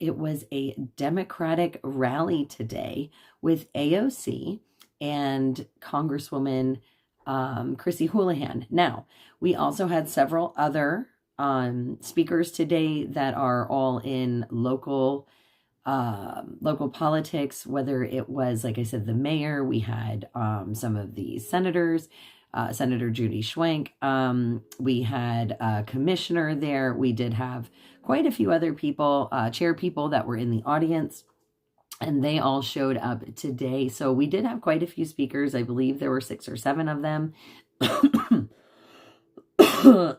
it was a Democratic rally today with AOC and Congresswoman Chrissy Houlihan. Now, we also had several other speakers today that are all in local politics, whether it was, like I said, the mayor. We had some of the senators, Senator Judy Schwenk. We had a commissioner there. We did have quite a few other people, chair people that were in the audience, and they all showed up today. So we did have quite a few speakers. I believe there were 6 or 7 of them.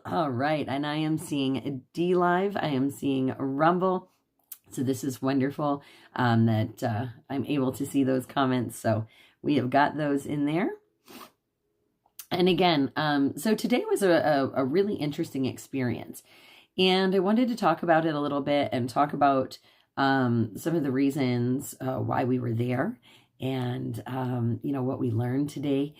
All right. And I am seeing D Live. I am seeing Rumble. So this is wonderful that I'm able to see those comments. So we have got those in there. And again, so today was a really interesting experience. And I wanted to talk about it a little bit and talk about some of the reasons why we were there and, what we learned today,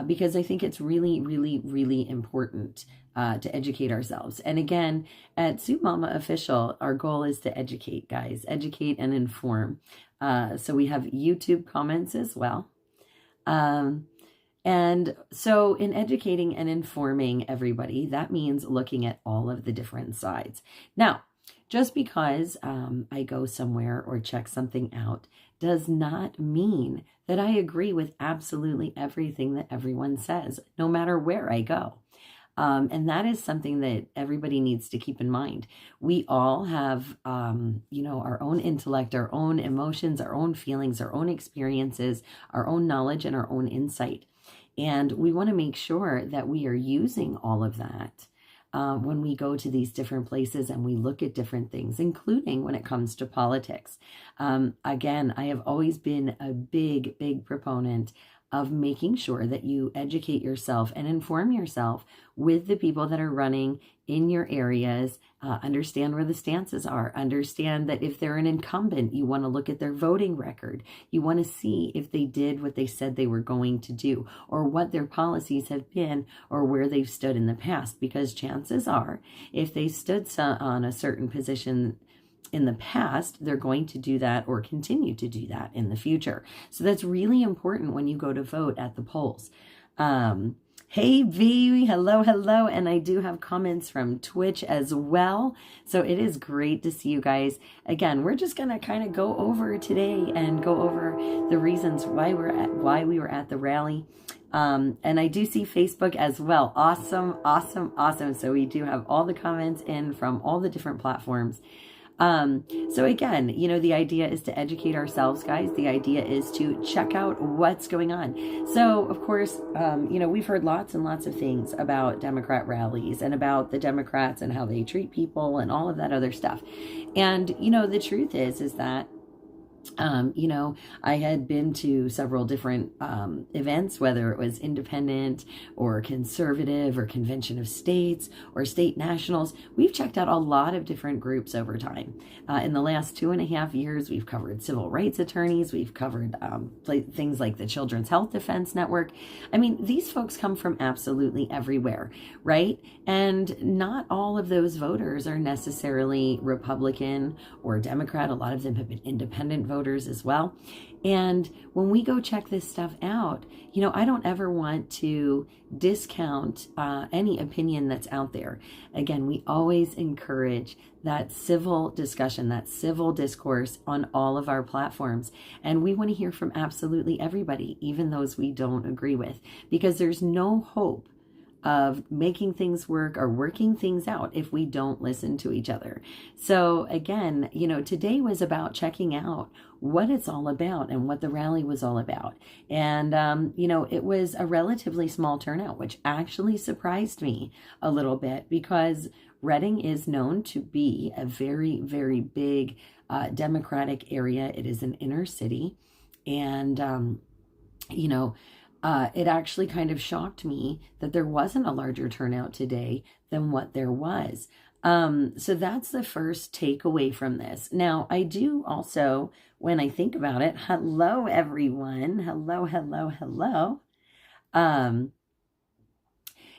because I think it's really, really, really important to educate ourselves. And again, at Soup Mama Official, our goal is to educate, guys, educate and inform. So we have YouTube comments as well. And so in educating and informing everybody, that means looking at all of the different sides. Now, just because I go somewhere or check something out does not mean that I agree with absolutely everything that everyone says, no matter where I go. And that is something that everybody needs to keep in mind. We all have, our own intellect, our own emotions, our own feelings, our own experiences, our own knowledge, and our own insight. And we want to make sure that we are using all of that when we go to these different places and we look at different things, including when it comes to politics. Again, I have always been a big, big proponent of making sure that you educate yourself and inform yourself with the people that are running in your areas. Understand where the stances are. Understand that if they're an incumbent, you want to look at their voting record. You want to see if they did what they said they were going to do, or what their policies have been, or where they've stood in the past. Because chances are, if they stood on a certain position in the past, they're going to do that or continue to do that in the future. So that's really important when you go to vote at the polls. Hey V, hello. And I do have comments from Twitch as well. So it is great to see you guys. Again, we're just going to kind of go over today and go over the reasons why we were at the rally. And I do see Facebook as well. Awesome. So we do have all the comments in from all the different platforms. So again, the idea is to educate ourselves, guys. The idea is to check out what's going on. So of course, we've heard lots and lots of things about Democrat rallies and about the Democrats and how they treat people and all of that other stuff. And, the truth is that I had been to several different events, whether it was independent or conservative or convention of states or state nationals. We've checked out a lot of different groups over time. In the last 2.5 years, we've covered civil rights attorneys. We've covered things like the Children's Health Defense Network. I mean, these folks come from absolutely everywhere, right? And not all of those voters are necessarily Republican or Democrat. A lot of them have been independent voters as well. And when we go check this stuff out, I don't ever want to discount any opinion that's out there. Again, we always encourage that civil discussion, that civil discourse on all of our platforms. And we want to hear from absolutely everybody, even those we don't agree with, because there's no hope of making things work or working things out if we don't listen to each other. So again, today was about checking out what it's all about and what the rally was all about. And, it was a relatively small turnout, which actually surprised me a little bit, because Reading is known to be a very, very big Democratic area. It is an inner city. And, it actually kind of shocked me that there wasn't a larger turnout today than what there was. So that's the first takeaway from this. Now, I do also, when I think about it, hello, everyone. Hello.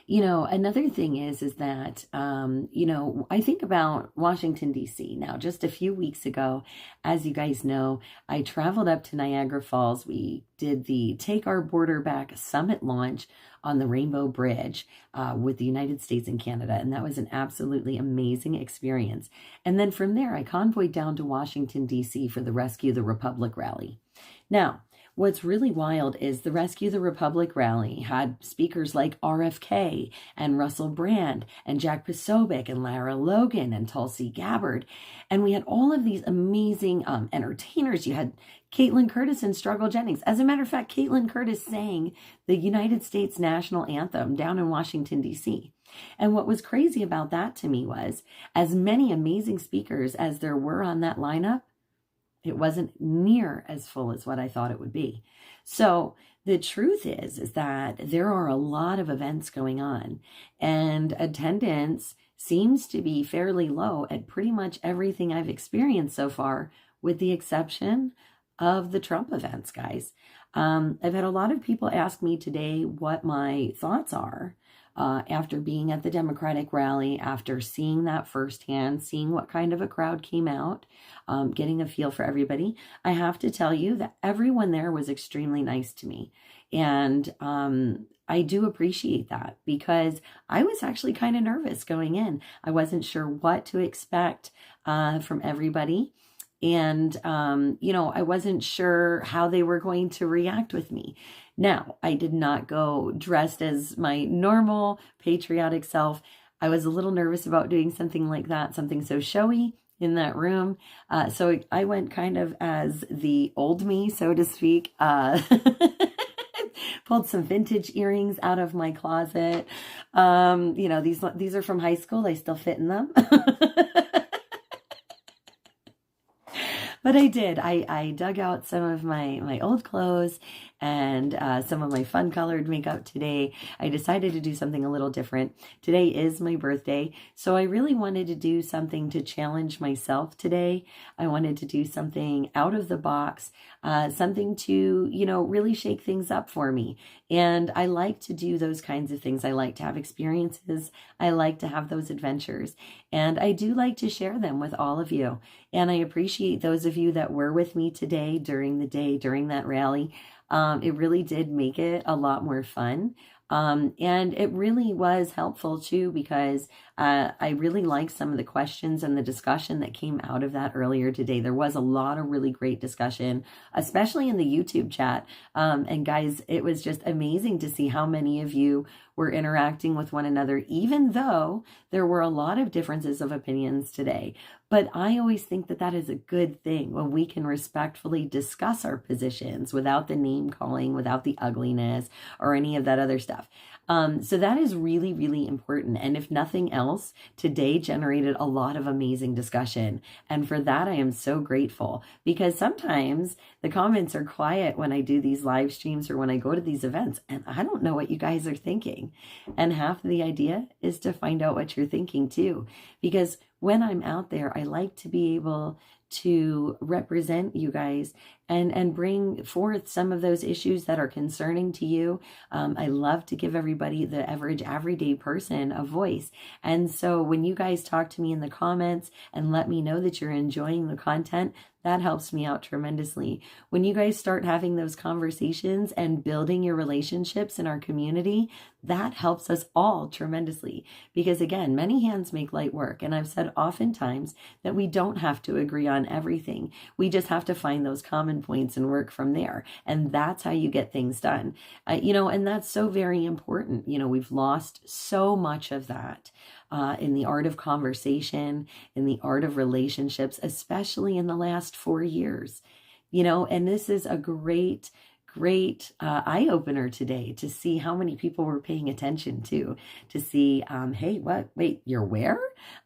Another thing is that, I think about Washington, D.C. Now, just a few weeks ago, as you guys know, I traveled up to Niagara Falls. We did the Take Our Border Back Summit launch on the Rainbow Bridge with the United States and Canada. And that was an absolutely amazing experience. And then from there, I convoyed down to Washington, D.C. for the Rescue the Republic rally. Now, what's really wild is the Rescue the Republic rally had speakers like RFK and Russell Brand and Jack Posobiec and Lara Logan and Tulsi Gabbard. And we had all of these amazing entertainers. You had Caitlin Curtis and Struggle Jennings. As a matter of fact, Caitlin Curtis sang the United States national anthem down in Washington, D.C. And what was crazy about that to me was, as many amazing speakers as there were on that lineup, it wasn't near as full as what I thought it would be. So the truth is that there are a lot of events going on, and attendance seems to be fairly low at pretty much everything I've experienced so far, with the exception of the Trump events, guys. I've had a lot of people ask me today what my thoughts are after being at the Democratic rally, after seeing that firsthand, seeing what kind of a crowd came out, getting a feel for everybody. I have to tell you that everyone there was extremely nice to me. And I do appreciate that, because I was actually kind of nervous going in. I wasn't sure what to expect from everybody. And, I wasn't sure how they were going to react with me. Now, I did not go dressed as my normal patriotic self. I was a little nervous about doing something like that, something so showy in that room. So I went kind of as the old me, so to speak. Pulled some vintage earrings out of my closet. These are from high school. I still fit in them. But I did. I dug out some of my old clothes and some of my fun colored makeup today. I decided to do something a little different. Today is my birthday, so I really wanted to do something to challenge myself today. I wanted to do something out of the box, something to, really shake things up for me. And I like to do those kinds of things. I like to have experiences. I like to have those adventures. And I do like to share them with all of you. And I appreciate those of you that were with me today, during the day, during that rally. It really did make it a lot more fun. And it really was helpful too, because I really liked some of the questions and the discussion that came out of that earlier today. There was a lot of really great discussion, especially in the YouTube chat. And guys, it was just amazing to see how many of you were interacting with one another, even though there were a lot of differences of opinions today. But I always think that is a good thing, when we can respectfully discuss our positions without the name calling, without the ugliness or any of that other stuff. So that is really, really important. And if nothing else, today generated a lot of amazing discussion. And for that, I am so grateful, because sometimes the comments are quiet when I do these live streams or when I go to these events, and I don't know what you guys are thinking. And half of the idea is to find out what you're thinking too, because when I'm out there, I like to be able to represent you guys and bring forth some of those issues that are concerning to you. I love to give everybody, the average everyday person, a voice. And so when you guys talk to me in the comments and let me know that you're enjoying the content, that helps me out tremendously. When you guys start having those conversations and building your relationships in our community, that helps us all tremendously. Because again, many hands make light work. And I've said oftentimes that we don't have to agree on everything. We just have to find those common points and work from there. And that's how you get things done. And that's so very important. We've lost so much of that. In the art of conversation, in the art of relationships, especially in the last 4 years, and this is a great eye-opener today to see how many people were paying attention to see, hey, what, wait, you're where?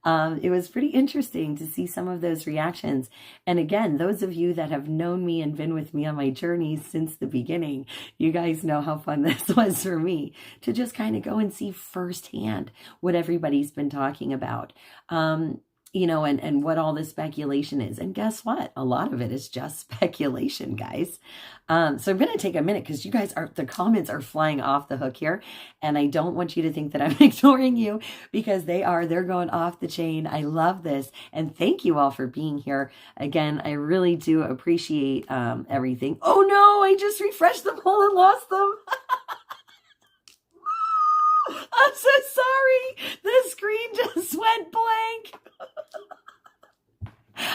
It was pretty interesting to see some of those reactions. And again, those of you that have known me and been with me on my journey since the beginning, you guys know how fun this was for me to just kind of go and see firsthand what everybody's been talking about. and what all this speculation is. And guess what? A lot of it is just speculation, guys. So I'm going to take a minute because the comments are flying off the hook here. And I don't want you to think that I'm ignoring you, because they're going off the chain. I love this. And thank you all for being here. Again, I really do appreciate everything. Oh no, I just refreshed them all and lost them. I'm so sorry. The screen just went blank.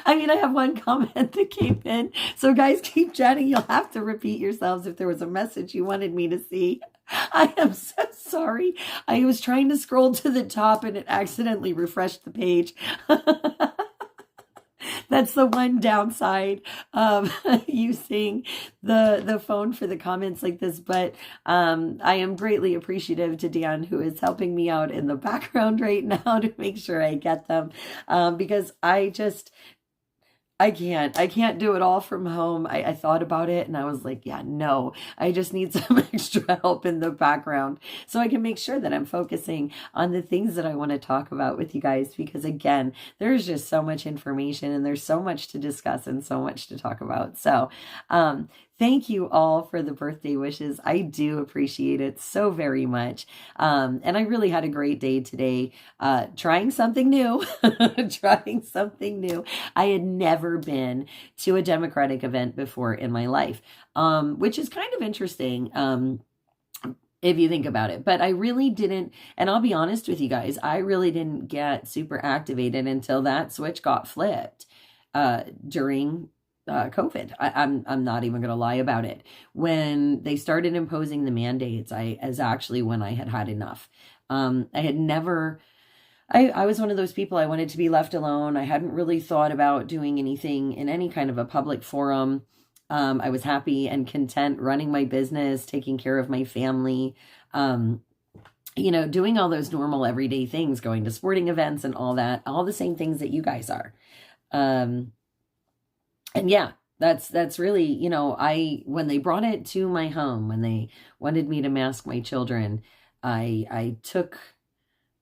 I mean, I have one comment that came in. So guys, keep chatting. You'll have to repeat yourselves if there was a message you wanted me to see. I am so sorry. I was trying to scroll to the top and it accidentally refreshed the page. That's the one downside of using the phone for the comments like this. But I am greatly appreciative to Dan, who is helping me out in the background right now to make sure I get them, because I can't do it all from home. I thought about it and I was like, yeah, no, I just need some extra help in the background so I can make sure that I'm focusing on the things that I want to talk about with you guys. Because again, there's just so much information and there's so much to discuss and so much to talk about. So, thank you all for the birthday wishes. I do appreciate it so very much. And I really had a great day today, trying something new, I had never been to a Democratic event before in my life, which is kind of interesting. If you think about it, but I really didn't, and I'll be honest with you guys, I really didn't get super activated until that switch got flipped, during COVID. I'm not even going to lie about it. When they started imposing the mandates, is actually when I had enough. I had never, I was one of those people, I wanted to be left alone. I hadn't really thought about doing anything in any kind of a public forum. I was happy and content running my business, taking care of my family, doing all those normal everyday things, going to sporting events and all that, all the same things that you guys are. And yeah, that's really, when they brought it to my home, when they wanted me to mask my children, I took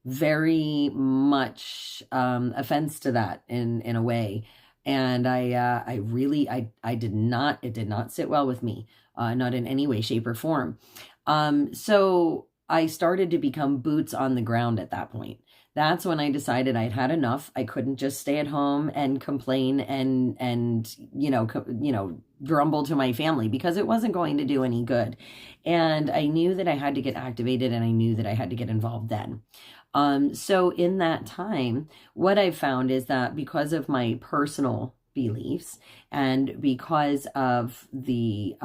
very much offense to that in a way. And it did not sit well with me, not in any way, shape, or form. So I started to become boots on the ground at that point. That's when I decided I'd had enough. I couldn't just stay at home and complain and grumble to my family, because it wasn't going to do any good. And I knew that I had to get activated, and I knew that I had to get involved then. So in that time, what I've found is that because of my personal beliefs and because of the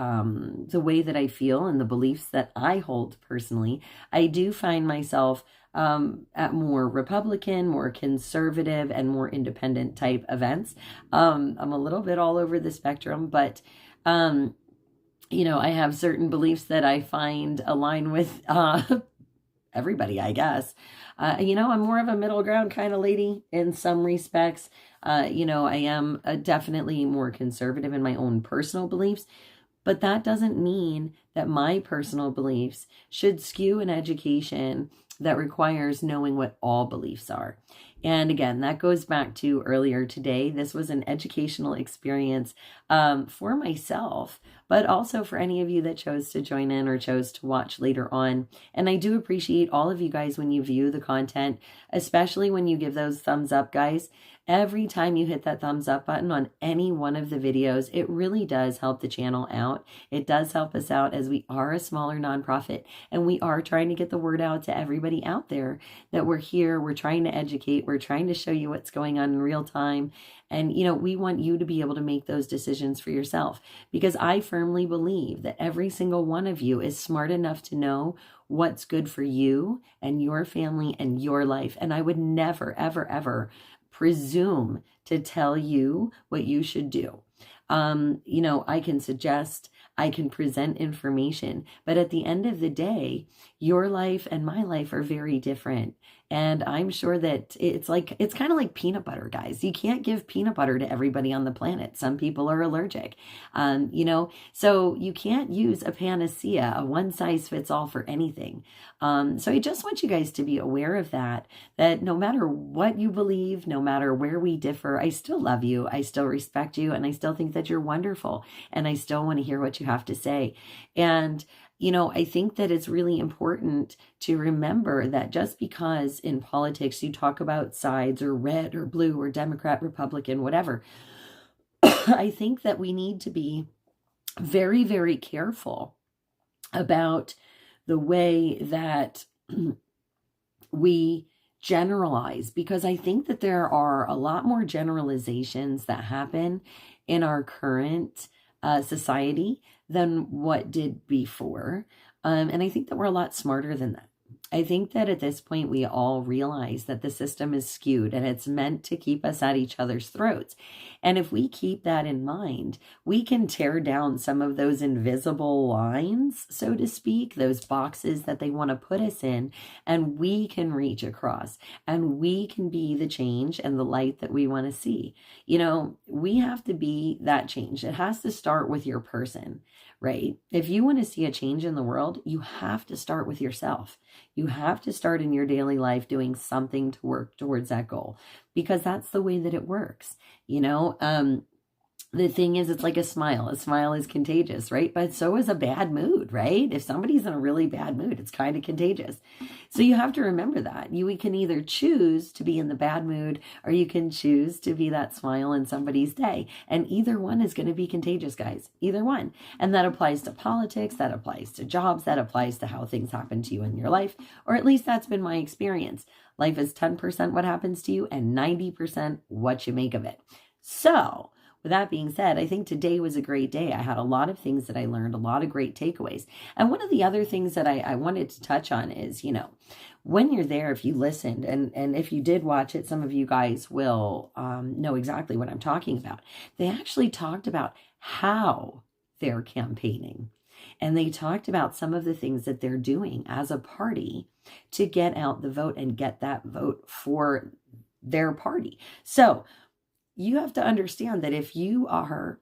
way that I feel and the beliefs that I hold personally, I do find myself at more Republican, more conservative, and more independent type events. I'm a little bit all over the spectrum, but I have certain beliefs that I find align with everybody, I guess. I'm more of a middle ground kind of lady in some respects. I am definitely more conservative in my own personal beliefs, but that doesn't mean that my personal beliefs should skew an education that requires knowing what all beliefs are. And again, that goes back to earlier today. This was an educational experience for myself, but also for any of you that chose to join in or chose to watch later on. And I do appreciate all of you guys when you view the content, especially when you give those thumbs up, guys. Every time you hit that thumbs up button on any one of the videos, it really does help the channel out. It does help us out, as we are a smaller nonprofit and we are trying to get the word out to everybody out there that we're here. We're trying to educate. We're trying to show you what's going on in real time. And, we want you to be able to make those decisions for yourself, because I firmly believe that every single one of you is smart enough to know what's good for you and your family and your life. And I would never, ever, ever presume to tell you what you should do. I can suggest, I can present information, but at the end of the day, your life and my life are very different. And I'm sure that it's kind of like peanut butter, guys. You can't give peanut butter to everybody on the planet. Some people are allergic, so you can't use a panacea, a one size fits all for anything. So I just want you guys to be aware of that no matter what you believe, no matter where we differ, I still love you. I still respect you. And I still think that you're wonderful. And I still want to hear what you have to say. And I think that it's really important to remember that just because in politics you talk about sides or red or blue or Democrat, Republican, whatever, I think that we need to be very, very careful about the way that we generalize, because I think that there are a lot more generalizations that happen in our current society than what did before. And I think that we're a lot smarter than that. I think that at this point, we all realize that the system is skewed and it's meant to keep us at each other's throats. And if we keep that in mind, we can tear down some of those invisible lines, so to speak, those boxes that they want to put us in, and we can reach across and we can be the change and the light that we want to see. We have to be that change. It has to start with your person, right? If you want to see a change in the world, you have to start with yourself. You have to start in your daily life doing something to work towards that goal, because that's the way that it works. The thing is, it's like a smile. A smile is contagious, right? But so is a bad mood, right? If somebody's in a really bad mood, it's kind of contagious. So you have to remember that. We can either choose to be in the bad mood, or you can choose to be that smile in somebody's day. And either one is going to be contagious, guys. Either one. And that applies to politics, that applies to jobs, that applies to how things happen to you in your life. Or at least that's been my experience. Life is 10% what happens to you and 90% what you make of it. So, with that being said, I think today was a great day. I had a lot of things that I learned, a lot of great takeaways. And one of the other things that I wanted to touch on is, when you're there, if you listened and if you did watch it, some of you guys will know exactly what I'm talking about. They actually talked about how they're campaigning. And they talked about some of the things that they're doing as a party to get out the vote and get that vote for their party. So you have to understand that if you are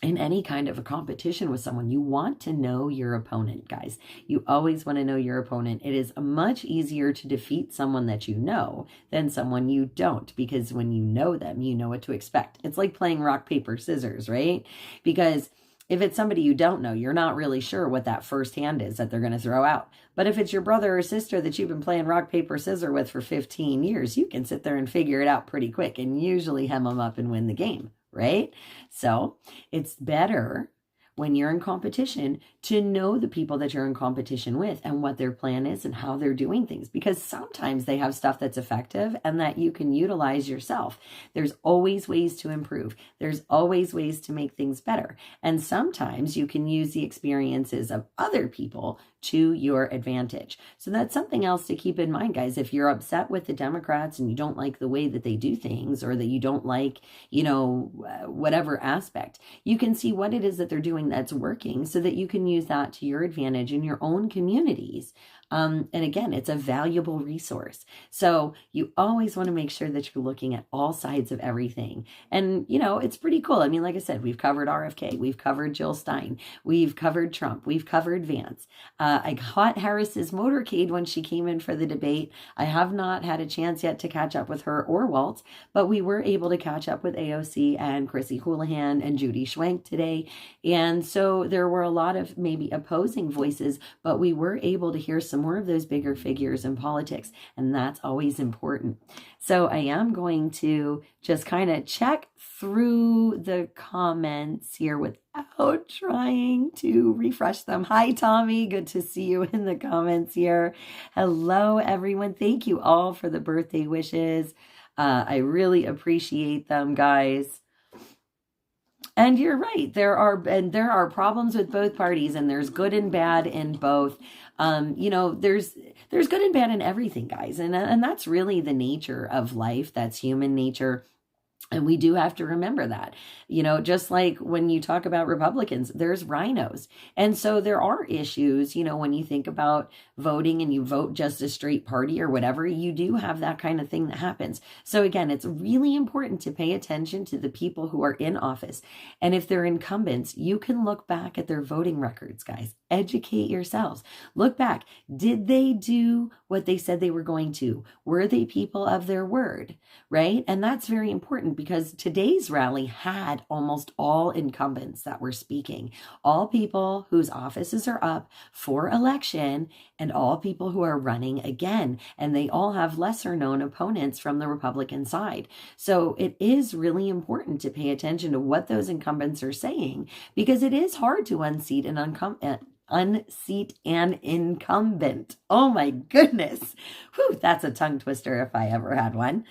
in any kind of a competition with someone, you want to know your opponent, guys. You always want to know your opponent. It is much easier to defeat someone that you know than someone you don't, because when you know them, you know what to expect. It's like playing rock, paper, scissors, right? Because if it's somebody you don't know, you're not really sure what that first hand is that they're going to throw out. But if it's your brother or sister that you've been playing rock, paper, scissors with for 15 years, you can sit there and figure it out pretty quick and usually hem them up and win the game, right? So it's better when you're in competition to know the people that you're in competition with and what their plan is and how they're doing things, because sometimes they have stuff that's effective and that you can utilize yourself. There's always ways to improve. There's always ways to make things better. And sometimes you can use the experiences of other people to your advantage. So that's something else to keep in mind, guys. If you're upset with the Democrats and you don't like the way that they do things, or that you don't like, whatever aspect, you can see what it is that they're doing that's working so that you can use that to your advantage in your own communities. And again, it's a valuable resource. So you always want to make sure that you're looking at all sides of everything. And, it's pretty cool. I mean, like I said, we've covered RFK, we've covered Jill Stein, we've covered Trump, we've covered Vance. I caught Harris's motorcade when she came in for the debate. I have not had a chance yet to catch up with her or Walt, but we were able to catch up with AOC and Chrissy Houlihan and Judy Schwenk today. And so there were a lot of maybe opposing voices, but we were able to hear some more of those bigger figures in politics, and that's always important. So I am going to just kind of check through the comments here without trying to refresh them. Hi, Tommy. Good to see you in the comments here. Hello, everyone. Thank you all for the birthday wishes. I really appreciate them, guys. And you're right. There are problems with both parties, and there's good and bad in both. There's good and bad in everything, guys. And that's really the nature of life. That's human nature. And we do have to remember that, just like when you talk about Republicans, there's rhinos. And so there are issues, when you think about voting and you vote just a straight party or whatever, you do have that kind of thing that happens. So again, it's really important to pay attention to the people who are in office. And if they're incumbents, you can look back at their voting records, guys. Educate yourselves. Look back. Did they do what they said they were going to? Were they people of their word? Right? And that's very important because today's rally had almost all incumbents that were speaking, all people whose offices are up for election and all people who are running again. And they all have lesser known opponents from the Republican side. So it is really important to pay attention to what those incumbents are saying, because it is hard to unseat an incumbent. Oh my goodness. Whew, that's a tongue twister if I ever had one.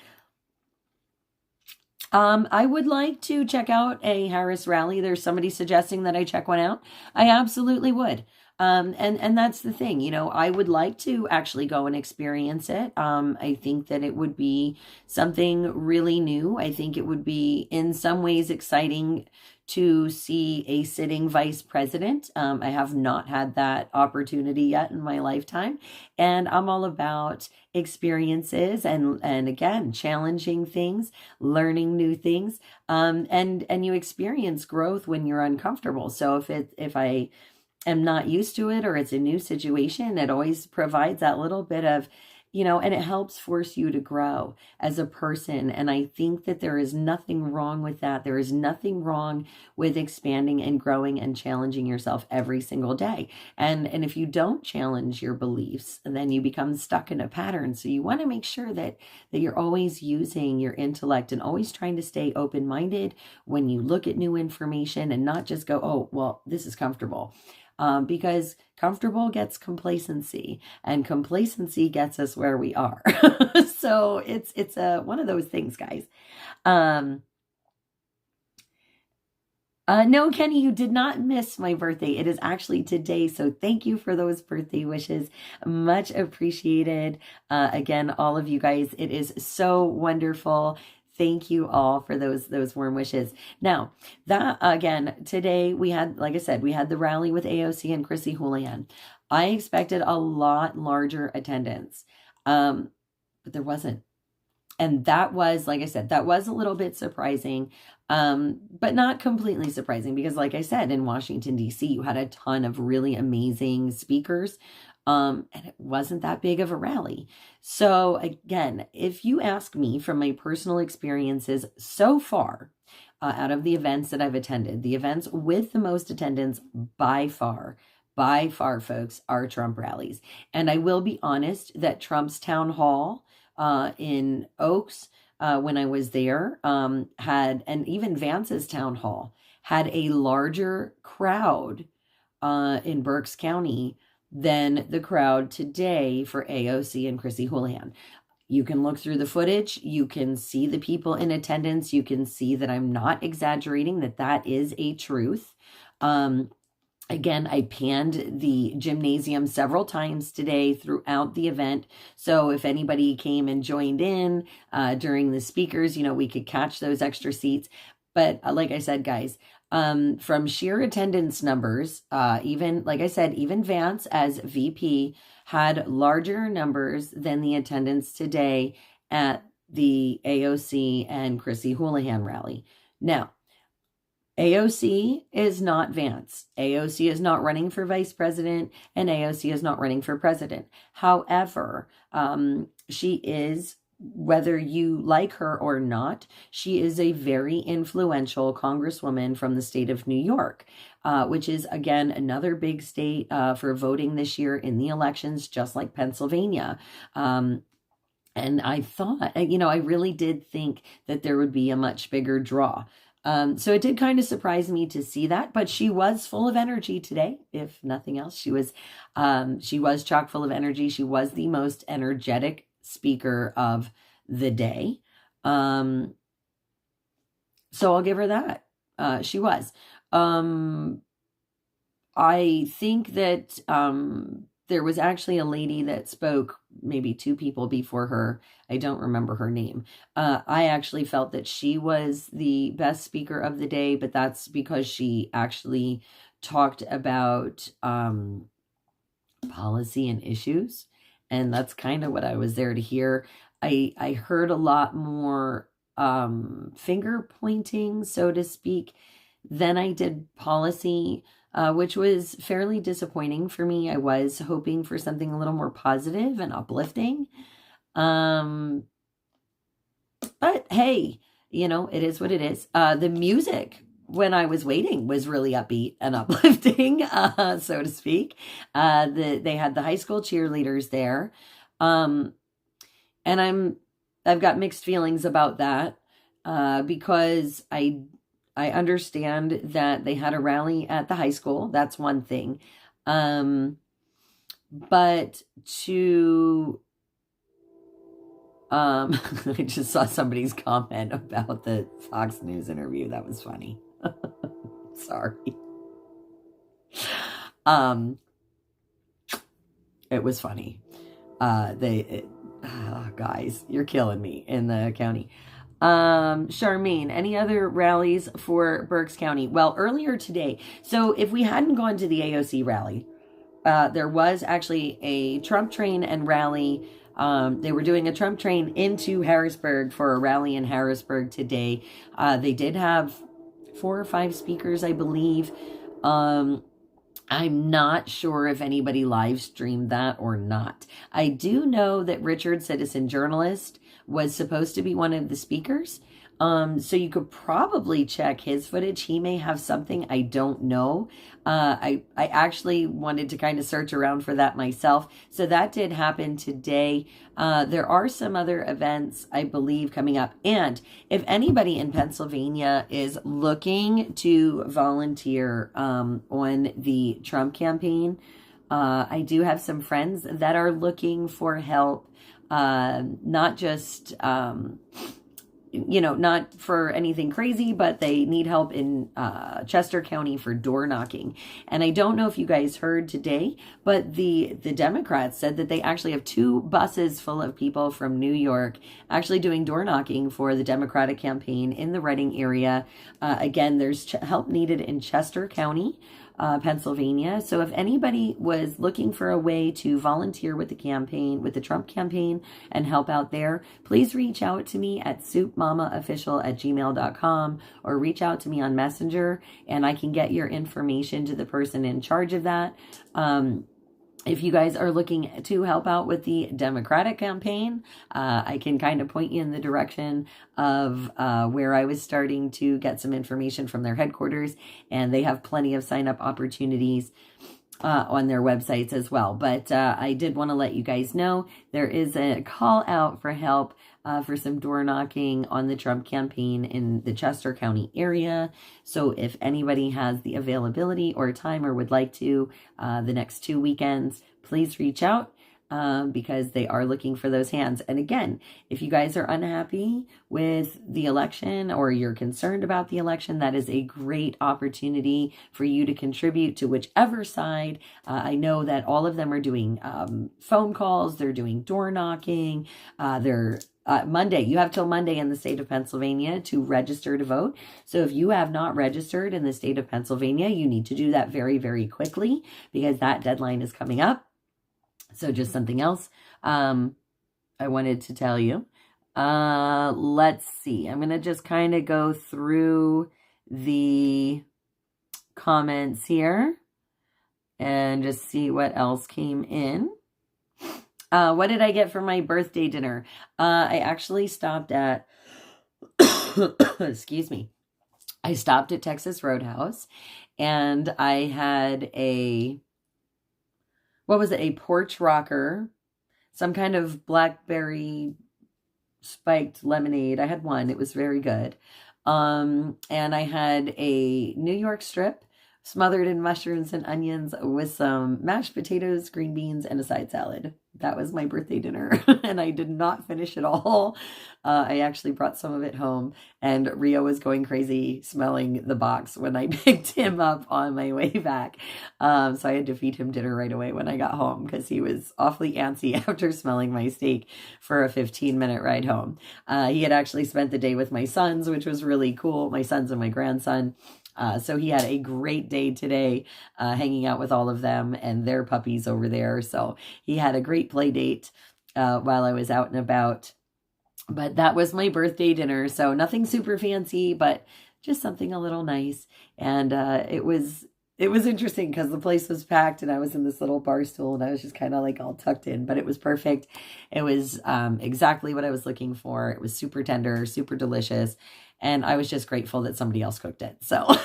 I would like to check out a Harris rally. There's somebody suggesting that I check one out. I absolutely would. And that's the thing, I would like to actually go and experience it. I think that it would be something really new. I think it would be in some ways exciting to see a sitting vice president. I have not had that opportunity yet in my lifetime. And I'm all about experiences and again, challenging things, learning new things. And you experience growth when you're uncomfortable. So if I am not used to it or it's a new situation, it always provides that little bit of, and it helps force you to grow as a person. And I think that there is nothing wrong with that. There is nothing wrong with expanding and growing and challenging yourself every single day. And if you don't challenge your beliefs, then you become stuck in a pattern. So you want to make sure that you're always using your intellect and always trying to stay open-minded when you look at new information and not just go, oh, well, this is comfortable. Because comfortable gets complacency and complacency gets us where we are. So it's one of those things, guys. No, Kenny, you did not miss my birthday. It is actually today. So thank you for those birthday wishes. Much appreciated. Again, all of you guys, it is so wonderful. Thank you all for those warm wishes. Now, that again, today we had, like I said, we had the rally with AOC and Chrissy Houlihan. I expected a lot larger attendance, but there wasn't. And that was, like I said, that was a little bit surprising, but not completely surprising because, like I said, in Washington, D.C., you had a ton of really amazing speakers. And it wasn't that big of a rally. So again, if you ask me from my personal experiences so far, out of the events that I've attended, the events with the most attendance by far, folks, are Trump rallies. And I will be honest that Trump's town hall in Oaks, when I was there, had, and even Vance's town hall, had a larger crowd in Berks County than the crowd today for AOC and Chrissy Houlihan. You can look through the footage. You can see the people in attendance. You can see that I'm not exaggerating, that is a truth. Again, I panned the gymnasium several times today throughout the event. So if anybody came and joined in during the speakers, we could catch those extra seats. But like I said, guys, from sheer attendance numbers, even, like I said, even Vance as VP had larger numbers than the attendance today at the AOC and Chrissy Houlihan rally. Now, AOC is not Vance. AOC is not running for vice president, and AOC is not running for president. However, she is, whether you like her or not, she is a very influential congresswoman from the state of New York, which is, again, another big state for voting this year in the elections, just like Pennsylvania. And I thought, I really did think that there would be a much bigger draw. So it did kind of surprise me to see that, but she was full of energy today. If nothing else, she was chock full of energy. She was the most energetic speaker of the day. So I'll give her that. She was. I think that there was actually a lady that spoke, maybe two people before her. I don't remember her name. I actually felt that she was the best speaker of the day, but that's because she actually talked about policy and issues. And that's kind of what I was there to hear. I heard a lot more finger pointing, so to speak, than I did policy, which was fairly disappointing for me. I was hoping for something a little more positive and uplifting. But hey, it is what it is. The music when I was waiting was really upbeat and uplifting, so to speak. They had the high school cheerleaders there. And I've got mixed feelings about that, because I understand that they had a rally at the high school. That's one thing. But to, I just saw somebody's comment about the Fox News interview. That was funny. Sorry. It was funny. Guys, you're killing me in the county. Charmaine, any other rallies for Berks County? Well, earlier today, so if we hadn't gone to the AOC rally, there was actually a Trump train and rally. They were doing a Trump train into Harrisburg for a rally in Harrisburg today. They did have 4 or 5 speakers, I believe. I'm not sure if anybody live streamed that or not. I do know that Richard, citizen journalist, was supposed to be one of the speakers. So you could probably check his footage. He may have something. I don't know. I actually wanted to kind of search around for that myself. So that did happen today. There are some other events, I believe, coming up. And if anybody in Pennsylvania is looking to volunteer on the Trump campaign, I do have some friends that are looking for help, not just... not for anything crazy, but they need help in Chester County for door knocking. And I don't know if you guys heard today, but the Democrats said that they actually have 2 buses full of people from New York actually doing door knocking for the Democratic campaign in the Reading area. Again, there's help needed in Chester County, Pennsylvania. So if anybody was looking for a way to volunteer with the campaign, with the Trump campaign, and help out there, please reach out to me at soupmamaofficial@gmail.com or reach out to me on Messenger, and I can get your information to the person in charge of that. If you guys are looking to help out with the Democratic campaign, I can kind of point you in the direction of where I was starting to get some information from their headquarters, and they have plenty of sign-up opportunities on their websites as well. But I did want to let you guys know there is a call out for help for some door knocking on the Trump campaign in the Chester County area. So if anybody has the availability or time or would like to the next 2 weekends, please reach out because they are looking for those hands. And again, if you guys are unhappy with the election or you're concerned about the election, that is a great opportunity for you to contribute to whichever side. I know that all of them are doing phone calls, they're doing door knocking, they're Monday. You have till Monday in the state of Pennsylvania to register to vote. So if you have not registered in the state of Pennsylvania, you need to do that very, very quickly because that deadline is coming up. So just something else I wanted to tell you. Let's see. I'm going to just kind of go through the comments here and just see what else came in. What did I get for my birthday dinner? I actually stopped at, excuse me, I stopped at Texas Roadhouse and I had a porch rocker, some kind of blackberry spiked lemonade. I had one. It was very good. And I had a New York strip, smothered in mushrooms and onions with some mashed potatoes, green beans, and a side salad. That was my birthday dinner, and I did not finish it all. I actually brought some of it home, and Rio was going crazy smelling the box when I picked him up on my way back. So I had to feed him dinner right away when I got home because he was awfully antsy after smelling my steak for a 15-minute ride home. He had actually spent the day with my sons, which was really cool, my sons and my grandson. So he had a great day today, hanging out with all of them and their puppies over there. So he had a great play date while I was out and about. But that was my birthday dinner. So nothing super fancy, but just something a little nice. And it was interesting because the place was packed and I was in this little bar stool and I was just kind of like all tucked in, but it was perfect. It was exactly what I was looking for. It was super tender, super delicious. And I was just grateful that somebody else cooked it. So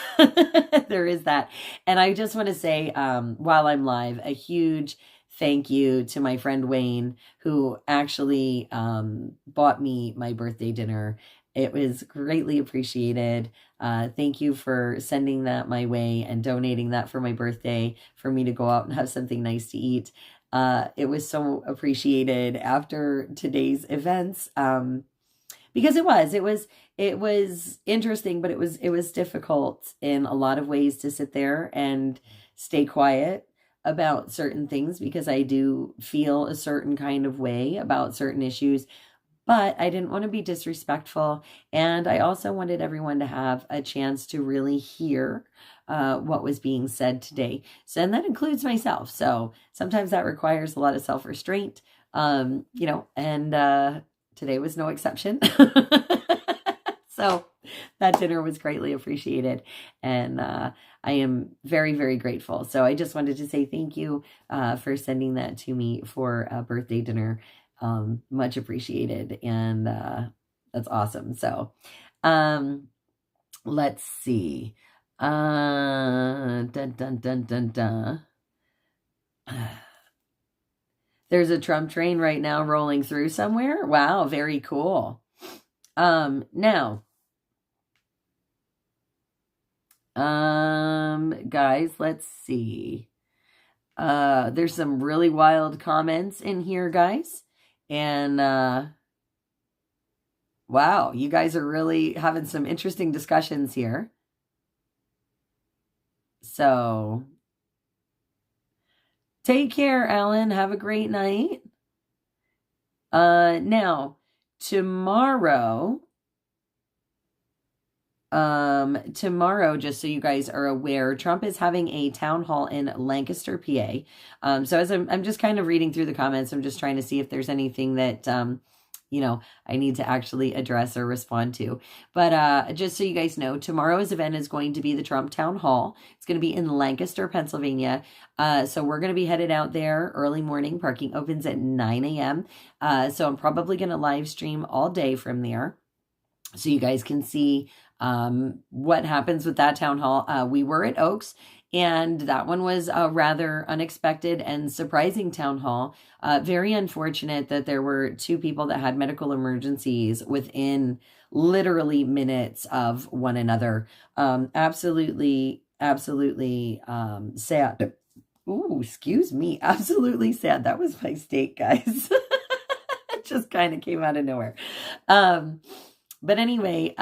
there is that. And I just want to say, while I'm live, a huge thank you to my friend Wayne, who actually bought me my birthday dinner. It was greatly appreciated. Thank you for sending that my way and donating that for my birthday for me to go out and have something nice to eat. It was so appreciated after today's events. Because it was interesting, but it was difficult in a lot of ways to sit there and stay quiet about certain things because I do feel a certain kind of way about certain issues, but I didn't want to be disrespectful. And I also wanted everyone to have a chance to really hear what was being said today. So, and that includes myself. So sometimes that requires a lot of self-restraint, and today was no exception. So that dinner was greatly appreciated. And I am very, very grateful. So I just wanted to say thank you for sending that to me for a birthday dinner. Much appreciated. And that's awesome. So let's see. Dun, dun, dun, dun, dun. There's a Trump train right now rolling through somewhere. Wow, very cool. Now, guys, let's see. There's some really wild comments in here, guys. And wow, you guys are really having some interesting discussions here. So take care, Alan. Have a great night. Now, tomorrow, just so you guys are aware, Trump is having a town hall in Lancaster, PA. So as I'm just kind of reading through the comments, I'm just trying to see if there's anything that, I need to actually address or respond to. But just so you guys know, tomorrow's event is going to be the Trump Town Hall. It's going to be in Lancaster, Pennsylvania. So we're going to be headed out there early morning. Parking opens at 9 a.m. So I'm probably going to live stream all day from there so you guys can see what happens with that town hall. We were at Oaks, and that one was a rather unexpected and surprising town hall. Very unfortunate that there were 2 people that had medical emergencies within literally minutes of one another. Absolutely sad. Ooh, excuse me. Absolutely sad. That was my steak, guys. It just kind of came out of nowhere. But anyway,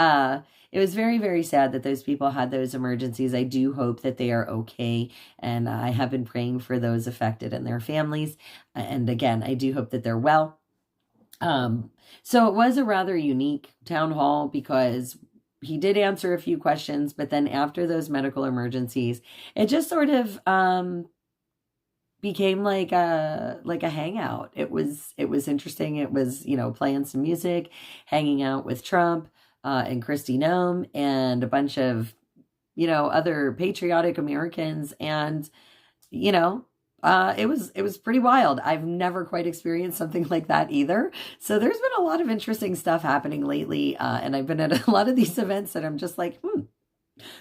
it was very, very sad that those people had those emergencies. I do hope that they are okay. And I have been praying for those affected and their families. And again, I do hope that they're well. So it was a rather unique town hall because he did answer a few questions, but then after those medical emergencies, it just sort of became like a hangout. It was interesting. It was, playing some music, hanging out with Trump and Kristi Noem and a bunch of, other patriotic Americans. And, it was pretty wild. I've never quite experienced something like that either. So there's been a lot of interesting stuff happening lately. And I've been at a lot of these events that I'm just like,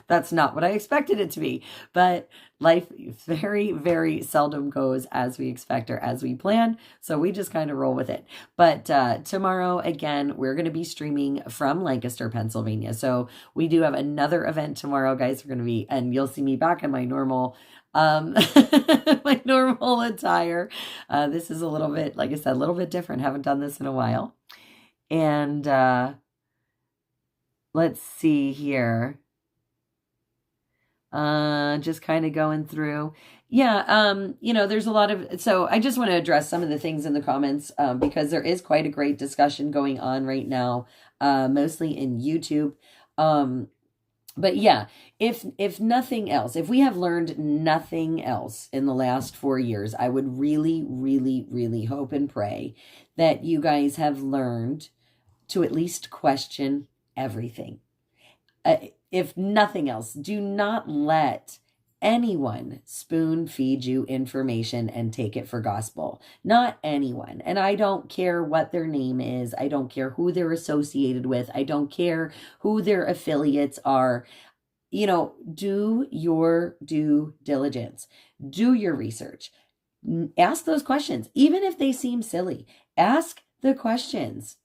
That's not what I expected it to be. But life very, very seldom goes as we expect or as we plan. So we just kind of roll with it. But tomorrow, again, we're going to be streaming from Lancaster, Pennsylvania. So we do have another event tomorrow, guys. We're going to be, and you'll see me back in my normal my normal attire. This is a little bit, like I said, a little bit different. Haven't done this in a while. And let's see here. Just kind of going through. Yeah, there's a lot of, so I just want to address some of the things in the comments, because there is quite a great discussion going on right now, mostly in YouTube. But yeah, if nothing else, if we have learned nothing else in the last 4 years, I would really, really, really hope and pray that you guys have learned to at least question everything. If nothing else, do not let anyone spoon feed you information and take it for gospel. Not anyone. And I don't care what their name is. I don't care who they're associated with. I don't care who their affiliates are. Do your due diligence. Do your research. Ask those questions. Even if they seem silly, ask the questions.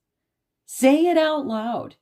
Say it out loud.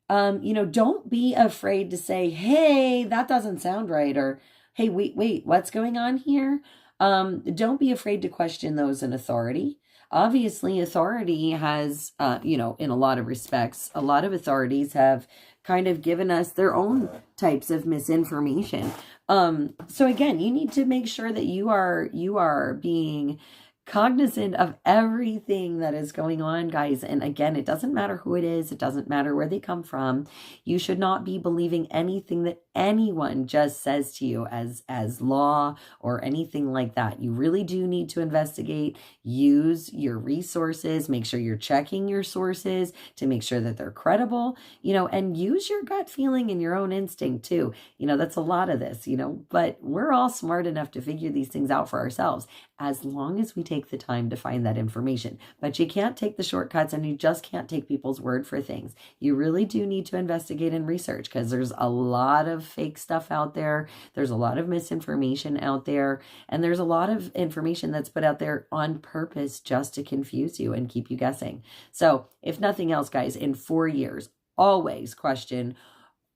Don't be afraid to say, hey, that doesn't sound right. Or, hey, wait, what's going on here? Don't be afraid to question those in authority. Obviously, authority has, in a lot of respects, a lot of authorities have kind of given us their own types of misinformation. So again, you need to make sure that you are being cognizant of everything that is going on, guys. And again, it doesn't matter who it is. It doesn't matter where they come from. You should not be believing anything that anyone just says to you as law or anything like that. You really do need to investigate, use your resources, make sure you're checking your sources to make sure that they're credible, and use your gut feeling and your own instinct too. That's a lot of this, but we're all smart enough to figure these things out for ourselves as long as we take the time to find that information. But you can't take the shortcuts, and you just can't take people's word for things. You really do need to investigate and research, because there's a lot of fake stuff out there. There's a lot of misinformation out there, and there's a lot of information that's put out there on purpose just to confuse you and keep you guessing. So if nothing else, guys, in 4 years, always question,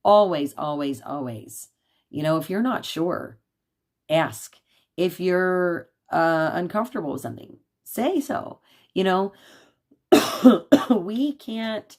always, always, always. If you're not sure, ask. If you're uncomfortable with something, say so. We can't,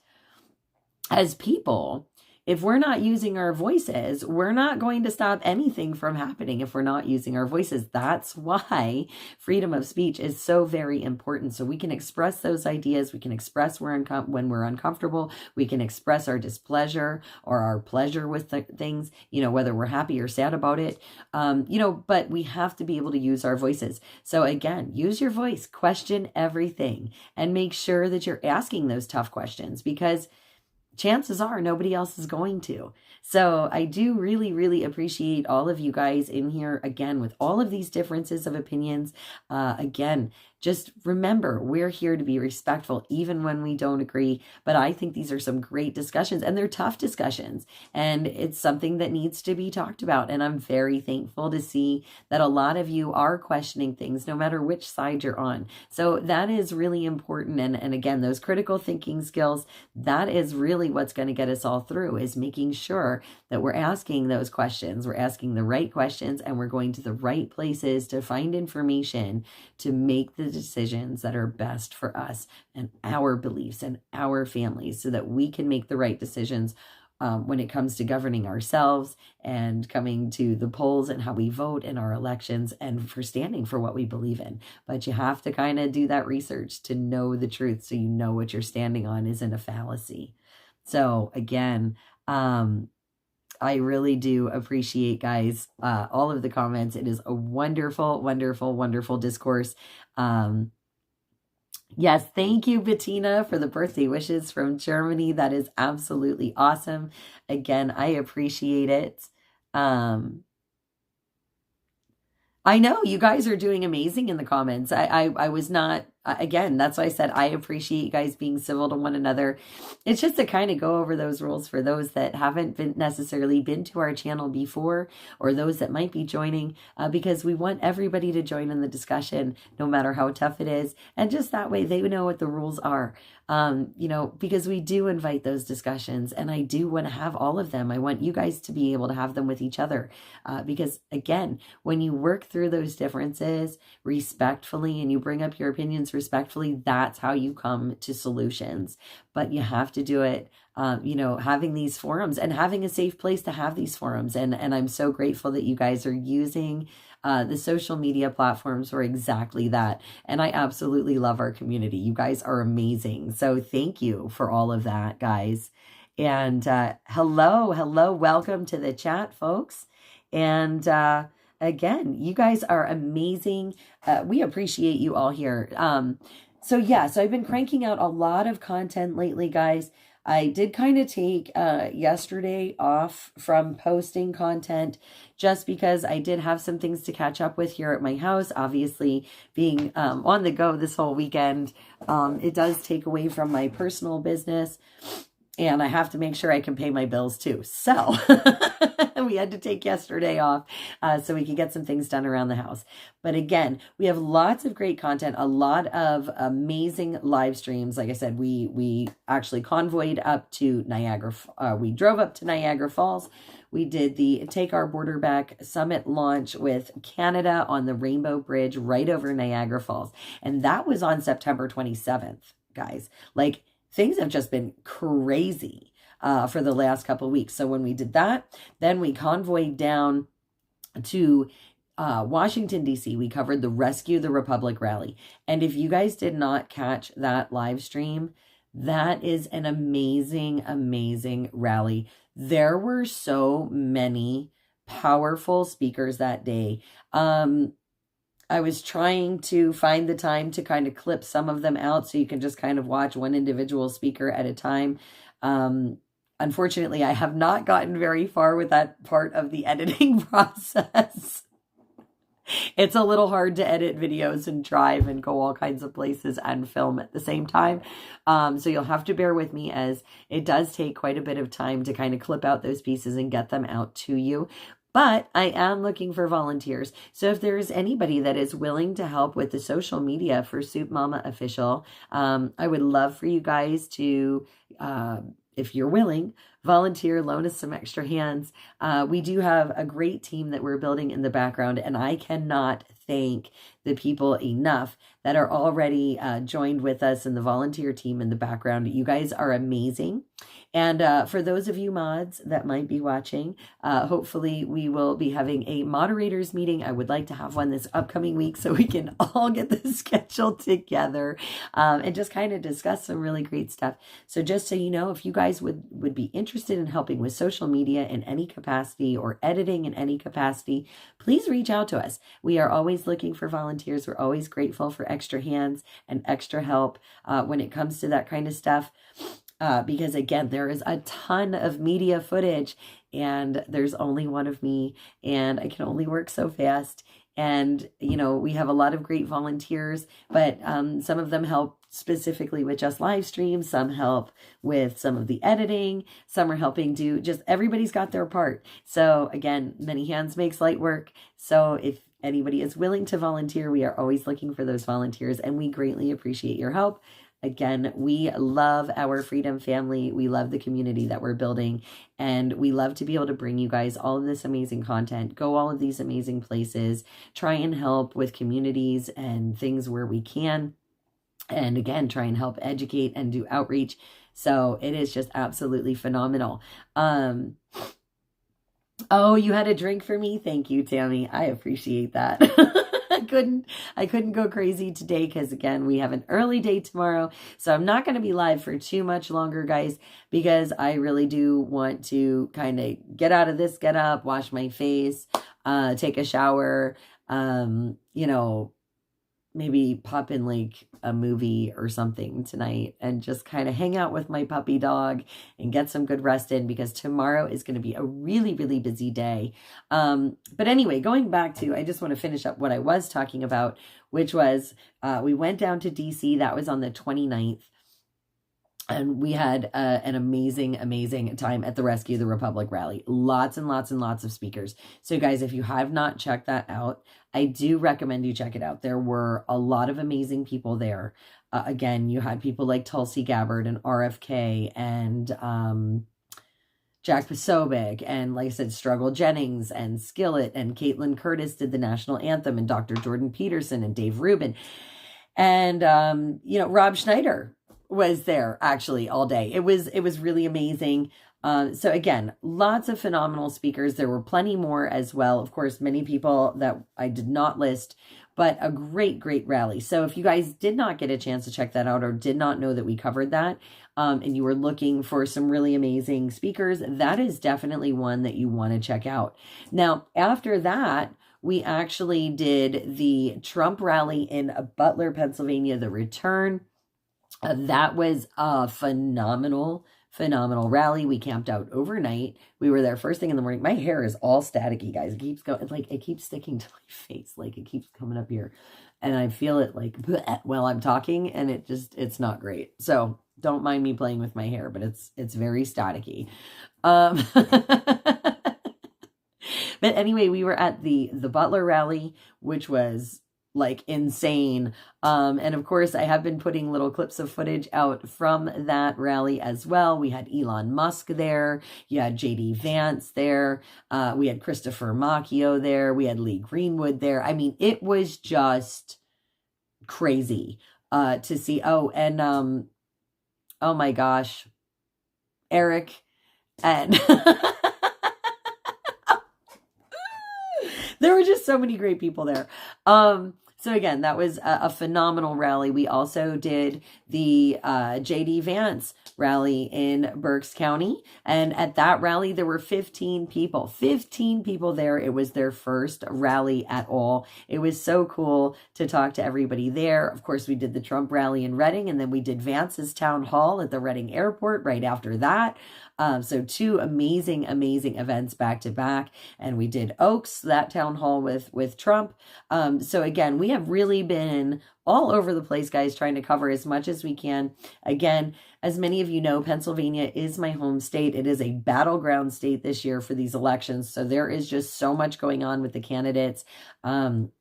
as people, if we're not using our voices, we're not going to stop anything from happening if we're not using our voices. That's why freedom of speech is so very important. So we can express those ideas. We can express when we're uncomfortable. We can express our displeasure or our pleasure with things, whether we're happy or sad about it, but we have to be able to use our voices. So again, use your voice, question everything, and make sure that you're asking those tough questions, because chances are nobody else is going to. So I do really, really appreciate all of you guys in here, again, with all of these differences of opinions. Again, just remember, we're here to be respectful, even when we don't agree. But I think these are some great discussions, and they're tough discussions. And it's something that needs to be talked about. And I'm very thankful to see that a lot of you are questioning things, no matter which side you're on. So that is really important. And again, those critical thinking skills, that is really what's going to get us all through, is making sure that we're asking those questions. We're asking the right questions, and we're going to the right places to find information to make the decisions that are best for us and our beliefs and our families, so that we can make the right decisions when it comes to governing ourselves and coming to the polls and how we vote in our elections, and for standing for what we believe in. But you have to kind of do that research to know the truth, so you know what you're standing on isn't a fallacy. So again, I really do appreciate, guys, all of the comments. It is a wonderful, wonderful, wonderful discourse. Yes, thank you, Bettina, for the birthday wishes from Germany. That is absolutely awesome. Again, I appreciate it. I know you guys are doing amazing in the comments. I was not again, that's why I said I appreciate you guys being civil to one another. It's just to kind of go over those rules for those that haven't been necessarily been to our channel before, or those that might be joining, because we want everybody to join in the discussion, no matter how tough it is. And just that way they know what the rules are. Because we do invite those discussions, and I do want to have all of them. I want you guys to be able to have them with each other, because again, when you work through those differences respectfully and you bring up your opinions respectfully, that's how you come to solutions. But you have to do it, having these forums and having a safe place to have these forums. And I'm so grateful that you guys are using the social media platforms for exactly that. And I absolutely love our community. You guys are amazing. So thank you for all of that, guys. And hello, welcome to the chat, folks. And again, you guys are amazing. We appreciate you all here. So I've been cranking out a lot of content lately, guys. I did kind of take yesterday off from posting content just because I did have some things to catch up with here at my house. Obviously, being on the go this whole weekend, it does take away from my personal business. And I have to make sure I can pay my bills too. So we had to take yesterday off so we could get some things done around the house. But again, we have lots of great content, a lot of amazing live streams. Like I said, we actually convoyed up to Niagara. We drove up to Niagara Falls. We did the Take Our Border Back Summit launch with Canada on the Rainbow Bridge right over Niagara Falls. And that was on September 27th, guys. Like, things have just been crazy for the last couple of weeks. So when we did that, then we convoyed down to Washington, D.C. We covered the Rescue the Republic rally. And if you guys did not catch that live stream, that is an amazing, amazing rally. There were so many powerful speakers that day. I was trying to find the time to kind of clip some of them out so you can just kind of watch one individual speaker at a time. Unfortunately, I have not gotten very far with that part of the editing process. It's a little hard to edit videos and drive and go all kinds of places and film at the same time. So you'll have to bear with me, as it does take quite a bit of time to kind of clip out those pieces and get them out to you. But I am looking for volunteers. So if there is anybody that is willing to help with the social media for Soup Mama Official, I would love for you guys to, if you're willing, volunteer, loan us some extra hands. We do have a great team that we're building in the background, and I cannot thank the people enough that are already joined with us in the volunteer team in the background. You guys are amazing. And for those of you mods that might be watching, hopefully we will be having a moderators meeting. I would like to have one this upcoming week so we can all get the schedule together and just kind of discuss some really great stuff. So just so you know, if you guys would be interested in helping with social media in any capacity or editing in any capacity, please reach out to us. We are always looking for volunteers. We're always grateful for extra hands and extra help when it comes to that kind of stuff. Because again, there is a ton of media footage and there's only one of me and I can only work so fast. And, we have a lot of great volunteers, but some of them help specifically with just live streams. Some help with some of the editing. Some are helping do just, everybody's got their part. So again, many hands makes light work. So if anybody is willing to volunteer, we are always looking for those volunteers and we greatly appreciate your help. Again, we love our Freedom family. We love the community that we're building, and we love to be able to bring you guys all of this amazing content, go all of these amazing places, try and help with communities and things where we can. And again, try and help educate and do outreach. So it is just absolutely phenomenal. Oh, you had a drink for me? Thank you, Tammy. I appreciate that. I couldn't go crazy today because again, we have an early day tomorrow. So I'm not going to be live for too much longer, guys, because I really do want to kind of get out of this, get up, wash my face, take a shower, maybe pop in like a movie or something tonight and just kind of hang out with my puppy dog and get some good rest in, because tomorrow is going to be a really, really busy day. But anyway, going back to, I just want to finish up what I was talking about, which was we went down to DC. That was on the 29th. And we had an amazing, amazing time at the Rescue the Republic rally. Lots and lots and lots of speakers. So guys, if you have not checked that out, I do recommend you check it out. There were a lot of amazing people there. Again, you had people like Tulsi Gabbard and RFK and Jack Posobiec, and like I said, Struggle Jennings and Skillet, and Caitlin Curtis did the national anthem, and Dr. Jordan Peterson and Dave Rubin. And, Rob Schneider was there actually all day. It was really amazing. So again, lots of phenomenal speakers. There were plenty more as well. Of course, many people that I did not list, but a great, great rally. So if you guys did not get a chance to check that out or did not know that we covered that, and you were looking for some really amazing speakers, that is definitely one that you want to check out. Now, after that, we actually did the Trump rally in Butler, Pennsylvania, the return. That was a phenomenal rally. We camped out overnight. We were there first thing in the morning. My hair is all staticky, guys. It keeps going, like it keeps sticking to my face, like it keeps coming up here, and I feel it like while I'm talking, and it's not great. So don't mind me playing with my hair, but it's very staticky. But anyway, we were at the Butler rally, which was like insane. And of course, I have been putting little clips of footage out from that rally as well. We had Elon Musk there. You had JD Vance there. We had Christopher Macchio there. We had Lee Greenwood there. I mean, it was just crazy to see. Oh, and oh my gosh, Eric and there were just so many great people there. So again, that was a phenomenal rally. We also did the JD Vance rally in Berks County. And at that rally, there were 15 people. 15 people there. It was their first rally at all. It was so cool to talk to everybody there. Of course, we did the Trump rally in Reading, and then we did Vance's town hall at the Reading airport right after that. So two amazing, amazing events back to back. And we did Oaks, that town hall with Trump. So again, we have really been all over the place, guys, trying to cover as much as we can. Again, as many of you know, Pennsylvania is my home state. It is a battleground state this year for these elections. So there is just so much going on with the candidates in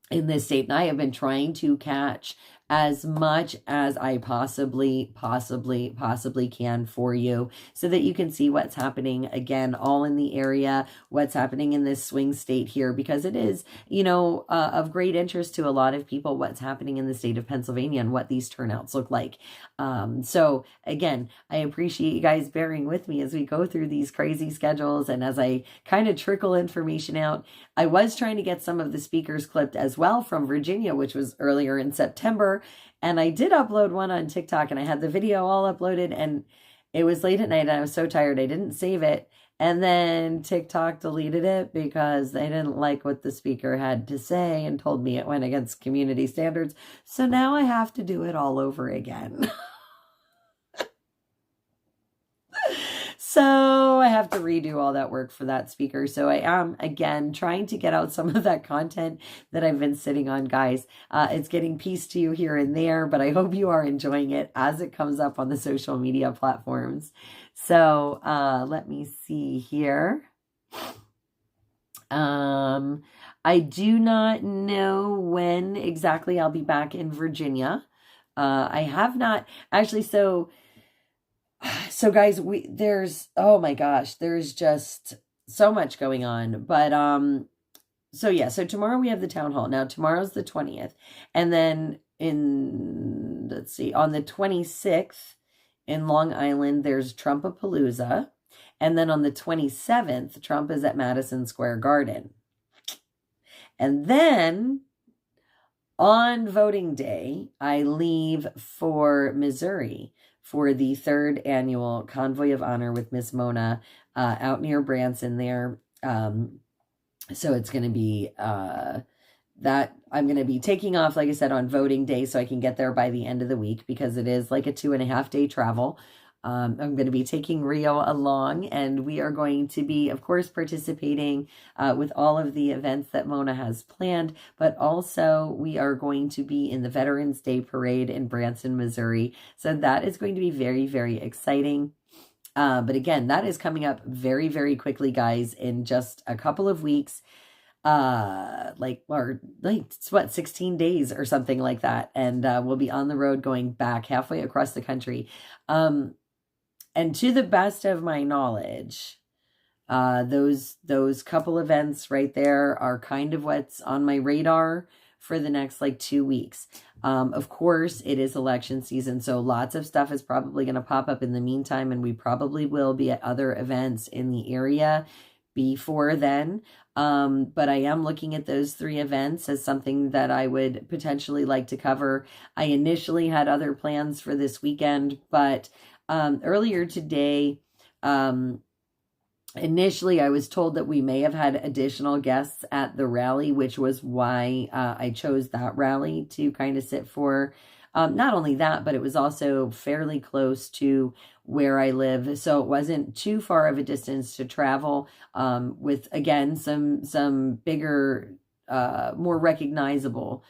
this state. And I have been trying to catch as much as I possibly can for you, so that you can see what's happening, again, all in the area, what's happening in this swing state here, because it is, of great interest to a lot of people, what's happening in the state of Pennsylvania and what these turnouts look like. So again, I appreciate you guys bearing with me as we go through these crazy schedules and as I kind of trickle information out. I was trying to get some of the speakers clipped as well from Virginia, which was earlier in September. And I did upload one on TikTok, and I had the video all uploaded, and it was late at night and I was so tired I didn't save it. And then TikTok deleted it because they didn't like what the speaker had to say and told me it went against community standards. So now I have to do it all over again. So I have to redo all that work for that speaker. So I am, again, trying to get out some of that content that I've been sitting on, guys. It's getting pieced to you here and there, but I hope you are enjoying it as it comes up on the social media platforms. So let me see here. I do not know when exactly I'll be back in Virginia. I have not actually. So guys, oh my gosh, there's just so much going on. But so tomorrow we have the town hall. Now tomorrow's the 20th. And then on the 26th in Long Island, there's Trumpapalooza. And then on the 27th, Trump is at Madison Square Garden. And then on voting day, I leave for Missouri for the 3rd annual Convoy of Honor with Miss Mona out near Branson there. So it's going to be that I'm going to be taking off, like I said, on voting day so I can get there by the end of the week because it is like a 2.5 day travel. I'm going to be taking Rio along, and we are going to be, of course, participating with all of the events that Mona has planned, but also we are going to be in the Veterans Day Parade in Branson, Missouri. So that is going to be very, very exciting. But again, that is coming up very, very quickly, guys, in just a couple of weeks. Or what, 16 days or something like that. And we'll be on the road going back halfway across the country. And to the best of my knowledge, those couple events right there are kind of what's on my radar for the next 2 weeks. Of course, it is election season, so lots of stuff is probably going to pop up in the meantime, and we probably will be at other events in the area before then. But I am looking at those 3 events as something that I would potentially like to cover. I initially had other plans for this weekend, but earlier today, initially I was told that we may have had additional guests at the rally, which was why I chose that rally to kind of sit for. Not only that, but it was also fairly close to where I live, so it wasn't too far of a distance to travel, with, again, some bigger, more recognizable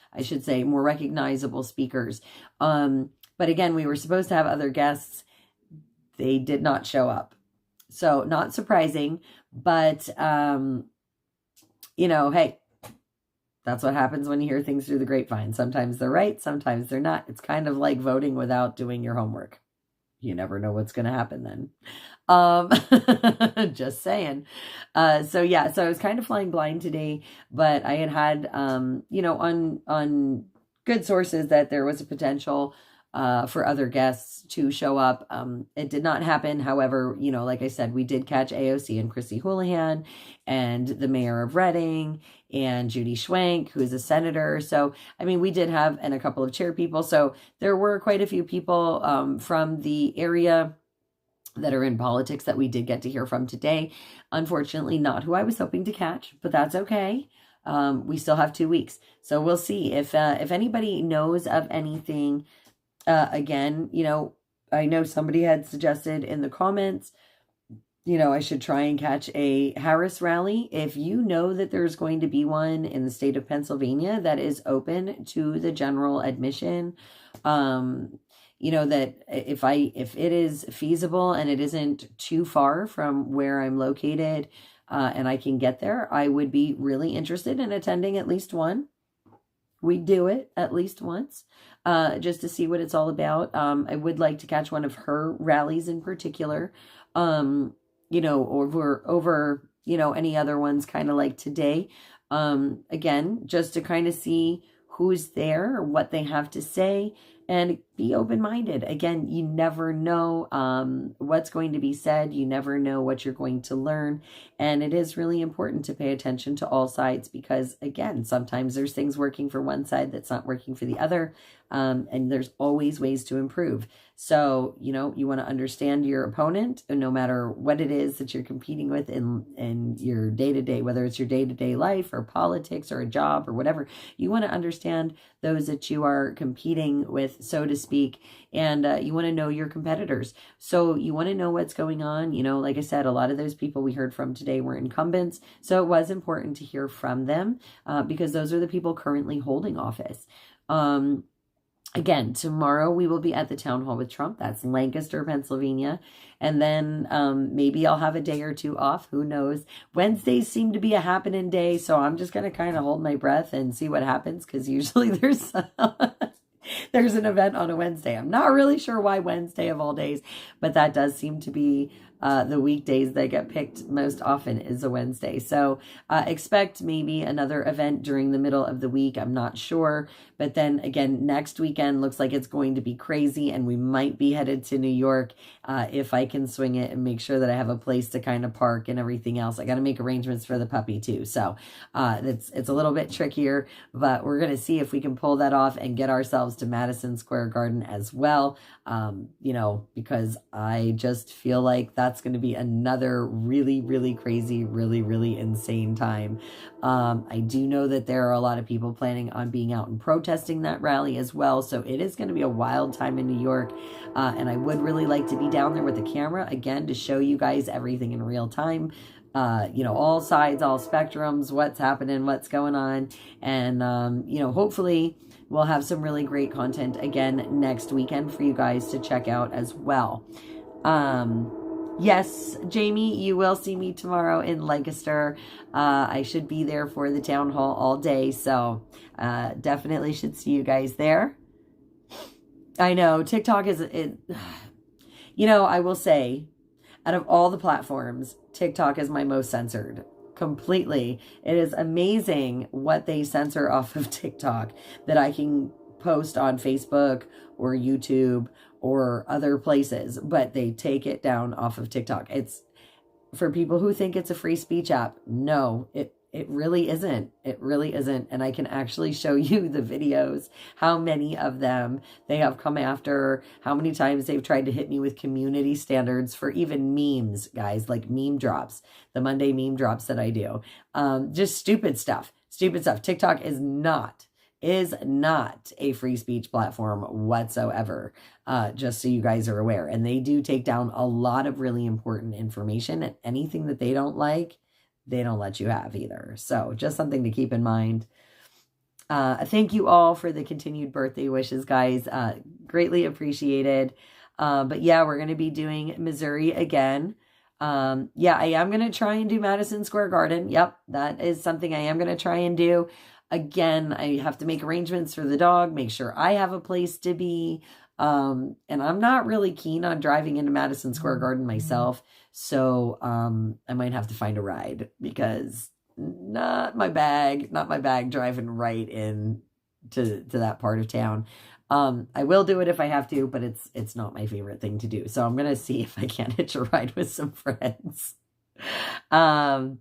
speakers. But again, we were supposed to have other guests. They did not show up. So not surprising, but, hey, that's what happens when you hear things through the grapevine. Sometimes they're right, sometimes they're not. It's kind of like voting without doing your homework. You never know what's going to happen then. Just saying. So I was kind of flying blind today, but I had, on good sources that there was a potential for other guests to show up. It did not happen. However, like I said, we did catch AOC and Chrissy Houlihan and the mayor of Reading and Judy Schwenk, who is a senator. So, we did have, and a couple of chair people. So there were quite a few people from the area that are in politics that we did get to hear from today. Unfortunately, not who I was hoping to catch, but that's okay. We still have 2 weeks. So we'll see if anybody knows of anything. Again, I know somebody had suggested in the comments, I should try and catch a Harris rally. If you know that there's going to be one in the state of Pennsylvania that is open to the general admission, that if it is feasible and it isn't too far from where I'm located, and I can get there, I would be really interested in attending at least one. We do it at least once, just to see what it's all about. I would like to catch one of her rallies in particular, over any other ones kind of like today. Again, just to kind of see who's there, what they have to say, and be open-minded. Again, you never know what's going to be said. You never know what you're going to learn. And it is really important to pay attention to all sides because, again, sometimes there's things working for one side that's not working for the other. And there's always ways to improve. So, you want to understand your opponent, and no matter what it is that you're competing with in your day-to-day, whether it's your day-to-day life or politics or a job or whatever, you want to understand those that you are competing with, so to speak, and you want to know your competitors. So you want to know what's going on. Like I said, a lot of those people we heard from today were incumbents. So it was important to hear from them because those are the people currently holding office. Again, tomorrow we will be at the town hall with Trump. That's Lancaster, Pennsylvania. And then maybe I'll have a day or two off. Who knows? Wednesdays seem to be a happening day. So I'm just going to kind of hold my breath and see what happens. Because usually there's an event on a Wednesday. I'm not really sure why Wednesday of all days. But that does seem to be the weekdays that get picked most often is a Wednesday. So expect maybe another event during the middle of the week. I'm not sure. But then again, next weekend looks like it's going to be crazy, and we might be headed to New York if I can swing it and make sure that I have a place to kind of park and everything else. I got to make arrangements for the puppy too. So it's a little bit trickier, but we're going to see if we can pull that off and get ourselves to Madison Square Garden as well. Because I just feel like that's going to be another really, really crazy, really, really insane time. I do know that there are a lot of people planning on being out and protesting that rally as well. So it is going to be a wild time in New York. And I would really like to be down there with the camera again to show you guys everything in real time. All sides, all spectrums, what's happening, what's going on. And, hopefully we'll have some really great content again next weekend for you guys to check out as well. Yes, Jamie, you will see me tomorrow in Lancaster. I should be there for the town hall all day. So, definitely should see you guys there. I know TikTok I will say, out of all the platforms, TikTok is my most censored. Completely. It is amazing what they censor off of TikTok that I can post on Facebook or YouTube or other places, but they take it down off of TikTok. It's for people who think it's a free speech app. No, it really isn't. It really isn't. And I can actually show you the videos, how many of them they have come after, how many times they've tried to hit me with community standards for even memes, guys, like meme drops, the Monday meme drops that I do. Just stupid stuff. TikTok is not a free speech platform whatsoever, just so you guys are aware. And they do take down a lot of really important information, and anything that they don't like, they don't let you have either. So just something to keep in mind. Thank you all for the continued birthday wishes, guys. Greatly appreciated. But yeah, we're going to be doing Missouri again. I am going to try and do Madison Square Garden. Yep, that is something I am going to try and do. Again, I have to make arrangements for the dog, make sure I have a place to be. And I'm not really keen on driving into Madison Square Garden myself. So, I might have to find a ride, because not my bag driving right in to that part of town. I will do it if I have to, but it's not my favorite thing to do. So I'm going to see if I can hitch a ride with some friends. So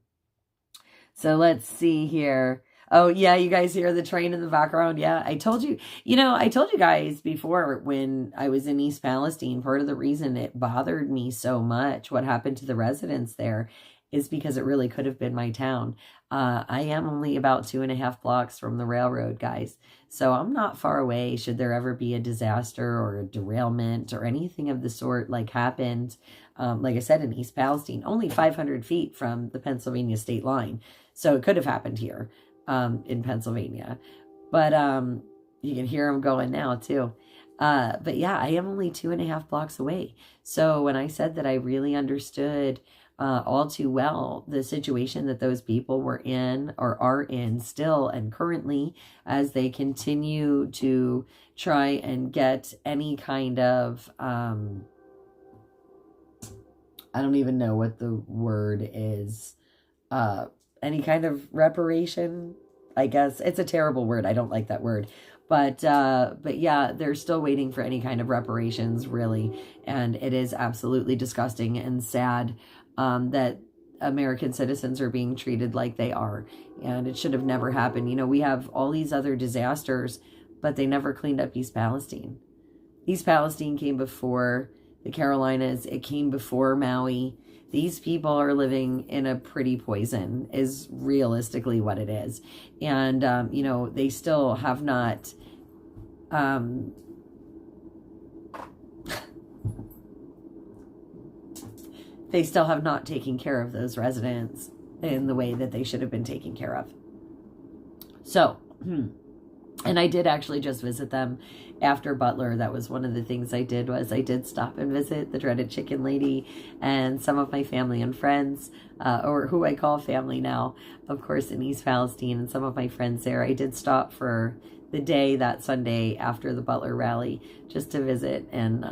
let's see here. Oh, yeah, you guys hear the train in the background? Yeah, I told you guys before when I was in East Palestine, part of the reason it bothered me so much, what happened to the residents there, is because it really could have been my town. I am only about 2.5 blocks from the railroad, guys. So I'm not far away should there ever be a disaster or a derailment or anything of the sort like happened. Like I said, in East Palestine, only 500 feet from the Pennsylvania state line. So it could have happened here. In Pennsylvania, but you can hear them going now too. But yeah, I am only 2.5 blocks away. So when I said that I really understood all too well the situation that those people were in or are in still and currently, as they continue to try and get any kind of I don't even know what the word is, any kind of reparation, I guess. It's a terrible word. I don't like that word. But yeah, they're still waiting for any kind of reparations, really. And it is absolutely disgusting and sad that American citizens are being treated like they are. And it should have never happened. We have all these other disasters, but they never cleaned up East Palestine. East Palestine came before the Carolinas. It came before Maui. These people are living in a pretty poison, is realistically what it is. And, they still have not, taken care of those residents in the way that they should have been taken care of. So, and I did actually just visit them after Butler. That was one of the things I did stop and visit the dreaded chicken lady and some of my family and friends, or who I call family now, of course, in East Palestine, and some of my friends there. I did stop for the day that Sunday after the Butler rally just to visit and,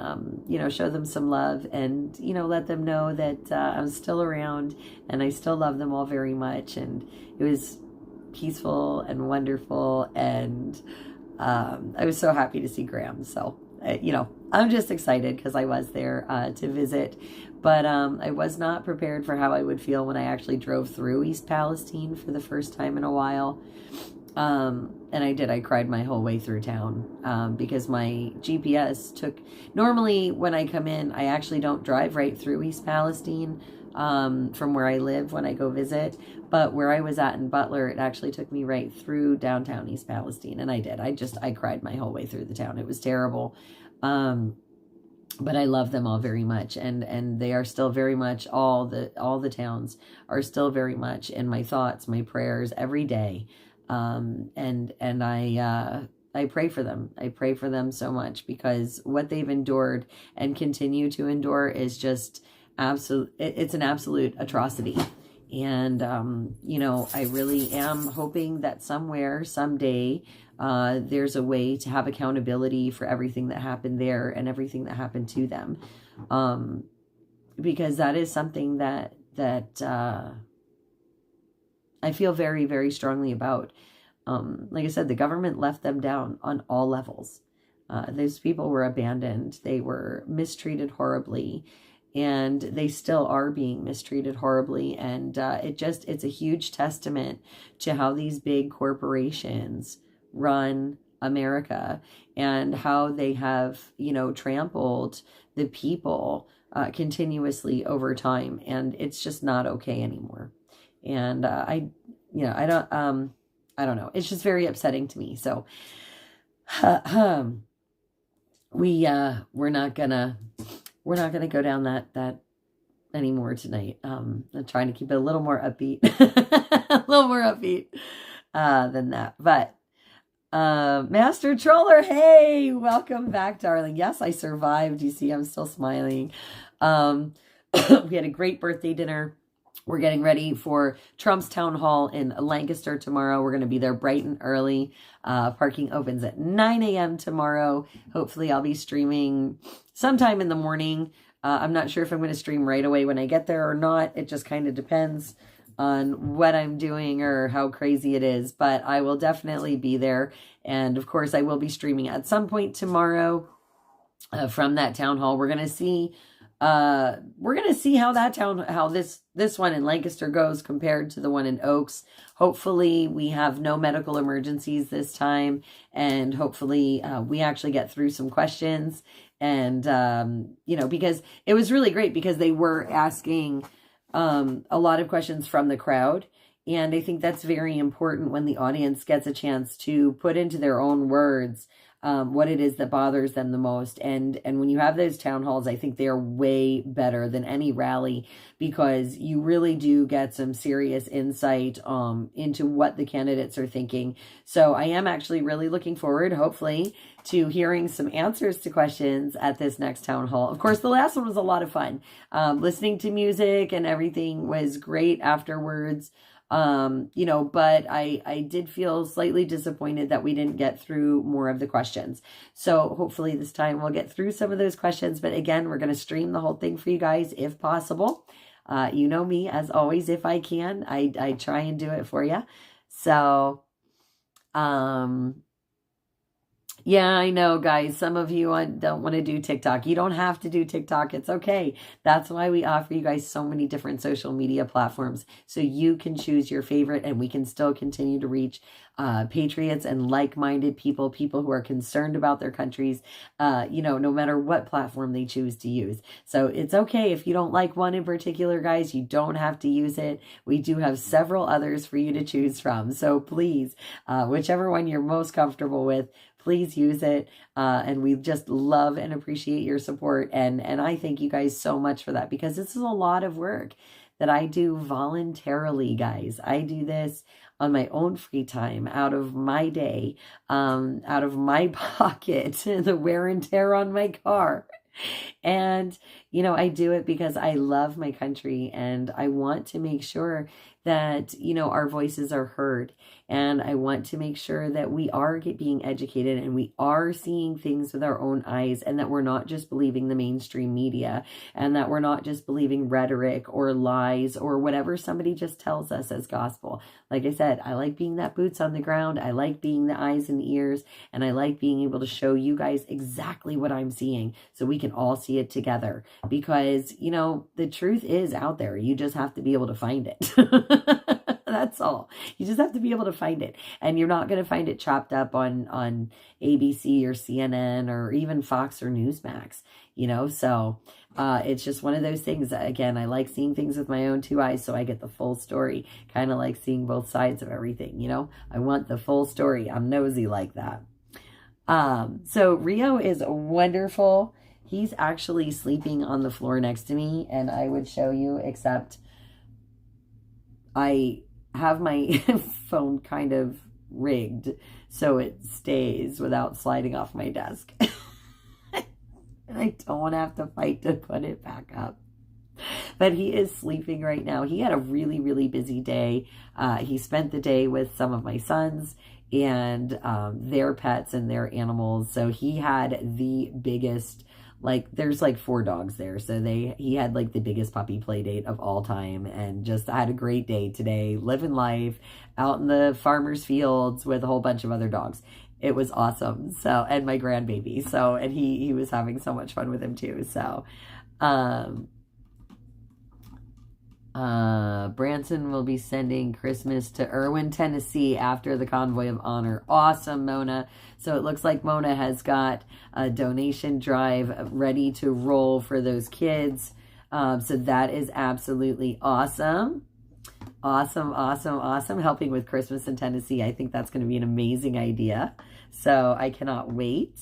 show them some love and, let them know that I'm still around and I still love them all very much. And it was peaceful and wonderful, and I was so happy to see Graham. So I'm just excited because I was there to visit, but I was not prepared for how I would feel when I actually drove through East Palestine for the first time in a while. And I cried my whole way through town, because my GPS normally when I come in, I actually don't drive right through East Palestine, from where I live when I go visit. But where I was at in Butler, it actually took me right through downtown East Palestine. And I did. I cried my whole way through the town. It was terrible. But I love them all very much, and they are still very much, all the towns are still very much in my thoughts, my prayers every day. And I pray for them. I pray for them so much, because what they've endured and continue to endure is just absolute. It's an absolute atrocity. And, I really am hoping that somewhere, someday, there's a way to have accountability for everything that happened there and everything that happened to them. Because that is something that I feel very, very strongly about. Like I said, the government left them down on all levels. Those people were abandoned. They were mistreated horribly. And they still are being mistreated horribly. And it's a huge testament to how these big corporations run America, and how they have, trampled the people continuously over time. And it's just not okay anymore. And I don't know. It's just very upsetting to me. So we're not gonna go down that anymore tonight. I'm trying to keep it a little more upbeat, a little more upbeat than that. But Master Troller, hey, welcome back, darling. Yes, I survived. You see, I'm still smiling. We had a great birthday dinner. We're getting ready for Trump's town hall in Lancaster tomorrow. We're going to be there bright and early. Parking opens at 9 a.m. tomorrow. Hopefully I'll be streaming sometime in the morning. I'm not sure if I'm going to stream right away when I get there or not. It just kind of depends on what I'm doing or how crazy it is. But I will definitely be there. And of course, I will be streaming at some point tomorrow from that town hall. We're going to see how this one in Lancaster goes compared to the one in Oaks. Hopefully we have no medical emergencies this time, and hopefully we actually get through some questions. And because it was really great, because they were asking a lot of questions from the crowd. And I think that's very important when the audience gets a chance to put into their own words what it is that bothers them the most. And when you have those town halls, I think they are way better than any rally, because you really do get some serious insight into what the candidates are thinking. So I am actually really looking forward, hopefully, to hearing some answers to questions at this next town hall. Of course, the last one was a lot of fun. Listening to music and everything was great afterwards. But I did feel slightly disappointed that we didn't get through more of the questions. So hopefully this time we'll get through some of those questions. But again, we're going to stream the whole thing for you guys if possible. You know me, as always, if I can, I try and do it for you. So, yeah, I know, guys. Some of you don't want to do TikTok. You don't have to do TikTok. It's okay. That's why we offer you guys so many different social media platforms, so you can choose your favorite, and we can still continue to reach patriots and like-minded people who are concerned about their countries, no matter what platform they choose to use. So it's okay if you don't like one in particular, guys. You don't have to use it. We do have several others for you to choose from. So please, whichever one you're most comfortable with, please use it. And we just love and appreciate your support. And I thank you guys so much for that, because this is a lot of work that I do voluntarily, guys. I do this on my own free time, out of my day, out of my pocket, the wear and tear on my car. And, I do it because I love my country, and I want to make sure that, our voices are heard. And I want to make sure that we are being educated, and we are seeing things with our own eyes, and that we're not just believing the mainstream media, and that we're not just believing rhetoric or lies or whatever somebody just tells us as gospel. Like I said, I like being that boots on the ground. I like being the eyes and the ears, and I like being able to show you guys exactly what I'm seeing, so we can all see it together. Because, the truth is out there. You just have to be able to find it. That's all. You just have to be able to find it. And you're not going to find it chopped up on ABC or CNN or even Fox or Newsmax, you know? So it's just one of those things that, again, I like seeing things with my own two eyes so I get the full story. Kind of like seeing both sides of everything, you know? I want the full story. I'm nosy like that. So Rio is wonderful. He's actually sleeping on the floor next to me, and I would show you, except I have my phone kind of rigged so it stays without sliding off my desk. And I don't want to have to fight to put it back up. But he is sleeping right now. He had a really, really busy day. He spent the day with some of my sons and their pets and their animals. So he had the biggest, like, there's like 4 dogs there. So he had like the biggest puppy play date of all time, and just had a great day today, living life out in the farmer's fields with a whole bunch of other dogs. It was awesome. So, and my grandbaby. So, and he was having so much fun with him too. So, Branson will be sending Christmas to Irwin, Tennessee after the Convoy of Honor. Awesome, Mona. So it looks like Mona has got a donation drive ready to roll for those kids. So that is absolutely awesome. Awesome, awesome, awesome. Helping with Christmas in Tennessee. I think that's going to be an amazing idea. So I cannot wait.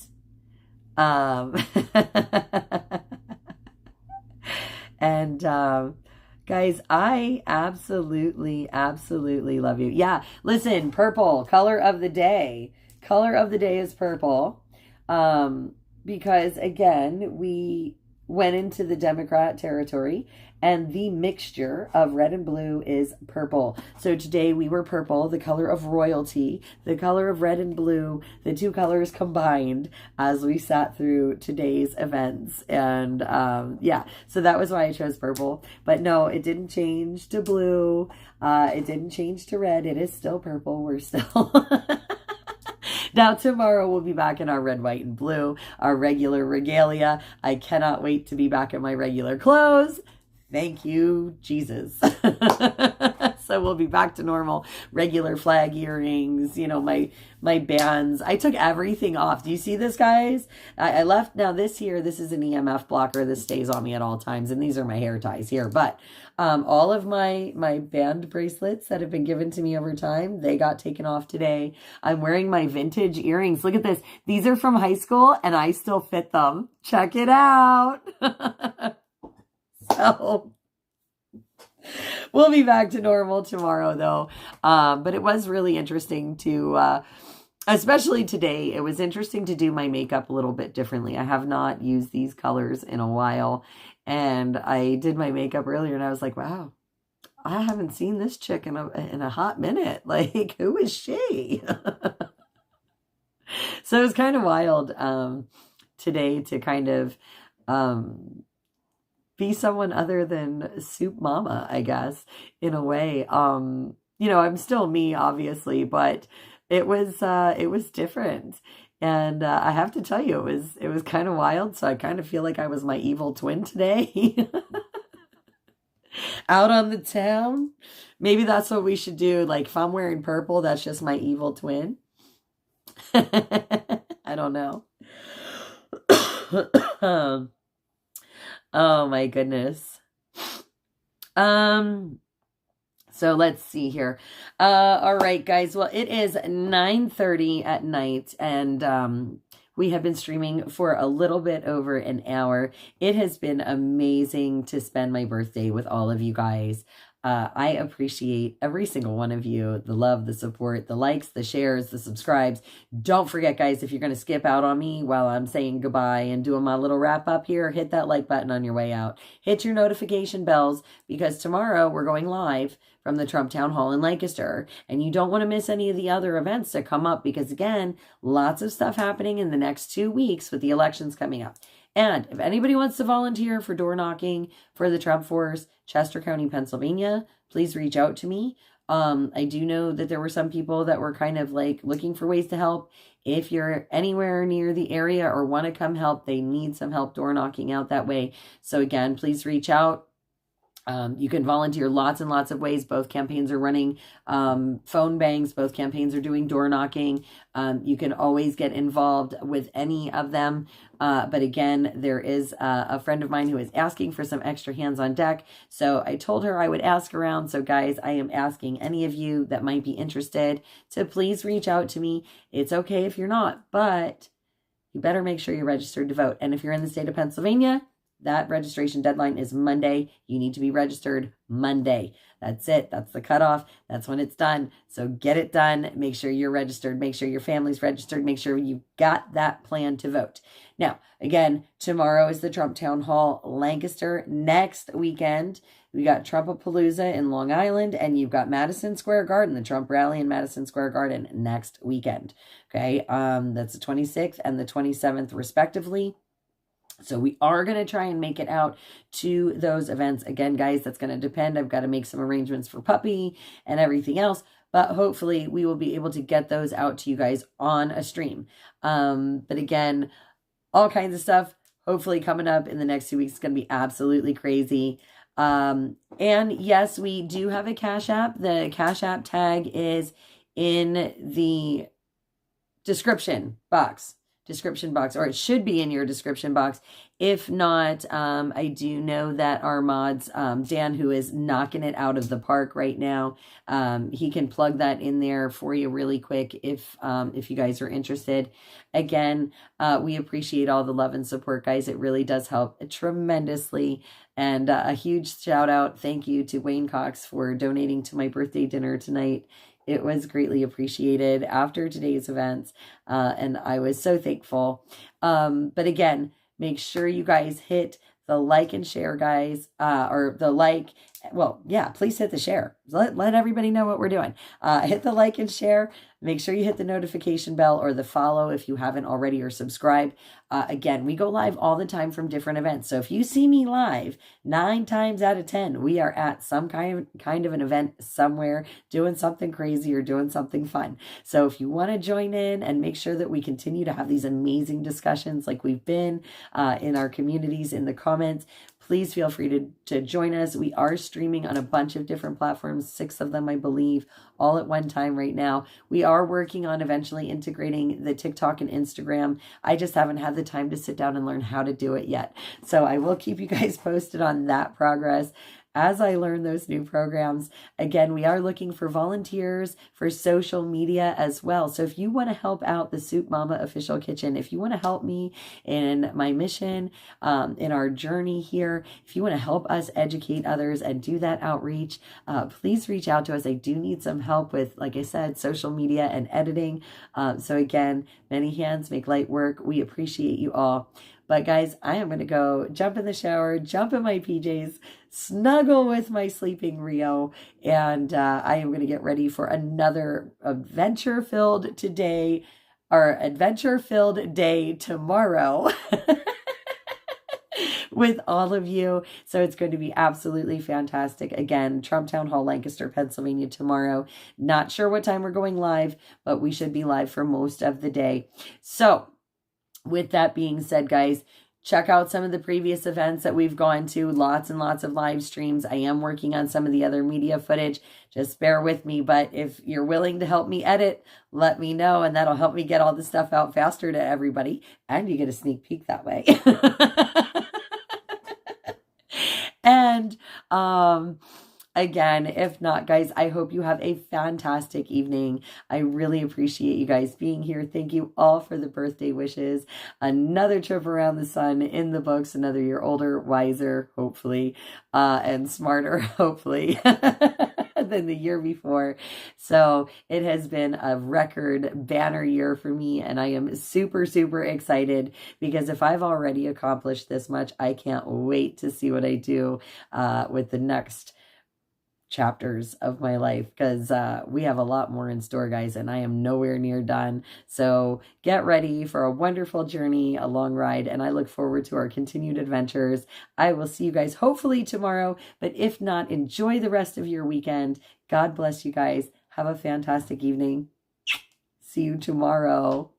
Guys, I absolutely, absolutely love you. Yeah, listen, purple, color of the day. Color of the day is purple. Because, again, we went into the Democrat territory, and the mixture of red and blue is purple. So today we were purple, the color of royalty, the color of red and blue, the 2 colors combined as we sat through today's events. And yeah, so that was why I chose purple. But no, it didn't change to blue. It didn't change to red. It is still purple. We're still... Now, tomorrow we'll be back in our red, white, and blue, our regular regalia. I cannot wait to be back in my regular clothes. Thank you, Jesus. So we'll be back to normal, regular flag earrings, you know, my bands. I took everything off. Do you see this, guys? I left. Now this here, this is an EMF blocker. This stays on me at all times. And these are my hair ties here. But all of my band bracelets that have been given to me over time, they got taken off today. I'm wearing my vintage earrings. Look at this. These are from high school and I still fit them. Check it out. So we'll be back to normal tomorrow, though. But it was really interesting to, especially today, it was interesting to do my makeup a little bit differently. I have not used these colors in a while. And I did my makeup earlier and I was like, wow, I haven't seen this chick in a hot minute. Like, who is she? So it was kind of wild today to kind of be someone other than Soup Mama, I guess, in a way. You know, I'm still me, obviously, but it was different. And I have to tell you, it was kind of wild. So I kind of feel like I was my evil twin today. Out on the town. Maybe that's what we should do. Like, if I'm wearing purple, that's just my evil twin. I don't know. Oh my goodness. So let's see here. All right, guys. Well, it is 9:30 at night, and we have been streaming for a little bit over an hour. It has been amazing to spend my birthday with all of you guys. I appreciate every single one of you, the love, the support, the likes, the shares, the subscribes. Don't forget, guys, if you're going to skip out on me while I'm saying goodbye and doing my little wrap up here, hit that like button on your way out. Hit your notification bells, because tomorrow we're going live from the Trump Town Hall in Lancaster, and you don't want to miss any of the other events that come up, because again, lots of stuff happening in the next 2 weeks with the elections coming up. And if anybody wants to volunteer for door knocking for the Trump Force, Chester County, Pennsylvania, please reach out to me. I do know that there were some people that were kind of like looking for ways to help. If you're anywhere near the area or want to come help, they need some help door knocking out that way. So again, please reach out. You can volunteer lots and lots of ways. Both campaigns are running phone banks. Both campaigns are doing door knocking. You can always get involved with any of them. But again, there is a friend of mine who is asking for some extra hands on deck. So I told her I would ask around. So guys, I am asking any of you that might be interested to please reach out to me. It's okay if you're not, but you better make sure you're registered to vote. And if you're in the state of Pennsylvania, that registration deadline is Monday. You need to be registered Monday. That's it. That's the cutoff. That's when it's done. So get it done. Make sure you're registered. Make sure your family's registered. Make sure you've got that plan to vote. Now, again, tomorrow is the Trump Town Hall Lancaster. Next weekend, we got Trumpapalooza in Long Island, and you've got Madison Square Garden, the Trump rally in Madison Square Garden next weekend. Okay, that's the 26th and the 27th, respectively. So we are going to try and make it out to those events. Again, guys, that's going to depend. I've got to make some arrangements for puppy and everything else. But hopefully we will be able to get those out to you guys on a stream. But again, all kinds of stuff hopefully coming up in the next 2 weeks. It's going to be absolutely crazy. And yes, we do have a Cash App. The Cash App tag is in the description box, or it should be in your description box. If not, I do know that our mods, Dan, who is knocking it out of the park right now, he can plug that in there for you really quick if you guys are interested. Again, we appreciate all the love and support, guys. It really does help tremendously. And a huge shout out, thank you to Wayne Cox for donating to my birthday dinner tonight. It was greatly appreciated after today's events, and I was so thankful. But again, make sure you guys hit the like and share, guys, or the like. Well, yeah, please hit the share. Let everybody know what we're doing. Hit the like and share. Make sure you hit the notification bell or the follow if you haven't already, or subscribe. Again, we go live all the time from different events. So if you see me live, 9 times out of 10, we are at some kind of an event somewhere, doing something crazy or doing something fun. So if you want to join in and make sure that we continue to have these amazing discussions like we've been in our communities, in the comments, please feel free to join us. We are streaming on a bunch of different platforms, 6 of them, I believe, all at one time right now. We are working on eventually integrating the TikTok and Instagram. I just haven't had the time to sit down and learn how to do it yet. So I will keep you guys posted on that progress as I learn those new programs. Again, we are looking for volunteers for social media as well. So if you want to help out the Soup Mama Official Kitchen, if you want to help me in my mission, in our journey here, if you want to help us educate others and do that outreach, please reach out to us. I do need some help with, like I said, social media and editing. So again, many hands make light work. We appreciate you all. But guys, I am going to go jump in the shower, jump in my PJs, snuggle with my sleeping Rio, and I am going to get ready for another adventure-filled day tomorrow with all of you. So it's going to be absolutely fantastic. Again, Trump Town Hall, Lancaster, Pennsylvania tomorrow. Not sure what time we're going live, but we should be live for most of the day. So with that being said, guys, check out some of the previous events that we've gone to. Lots and lots of live streams. I am working on some of the other media footage. Just bear with me. But if you're willing to help me edit, let me know. And that'll help me get all the stuff out faster to everybody. And you get a sneak peek that way. And again, if not, guys, I hope you have a fantastic evening. I really appreciate you guys being here. Thank you all for the birthday wishes. Another trip around the sun in the books, another year older, wiser, hopefully, and smarter, hopefully, than the year before. So it has been a record banner year for me, and I am super, super excited because if I've already accomplished this much, I can't wait to see what I do with the next chapters of my life, because we have a lot more in store, guys, and I am nowhere near done. So get ready for a wonderful journey, a long ride, and I look forward to our continued adventures. I will see you guys hopefully tomorrow, but if not, enjoy the rest of your weekend. God bless you guys. Have a fantastic evening. See you tomorrow.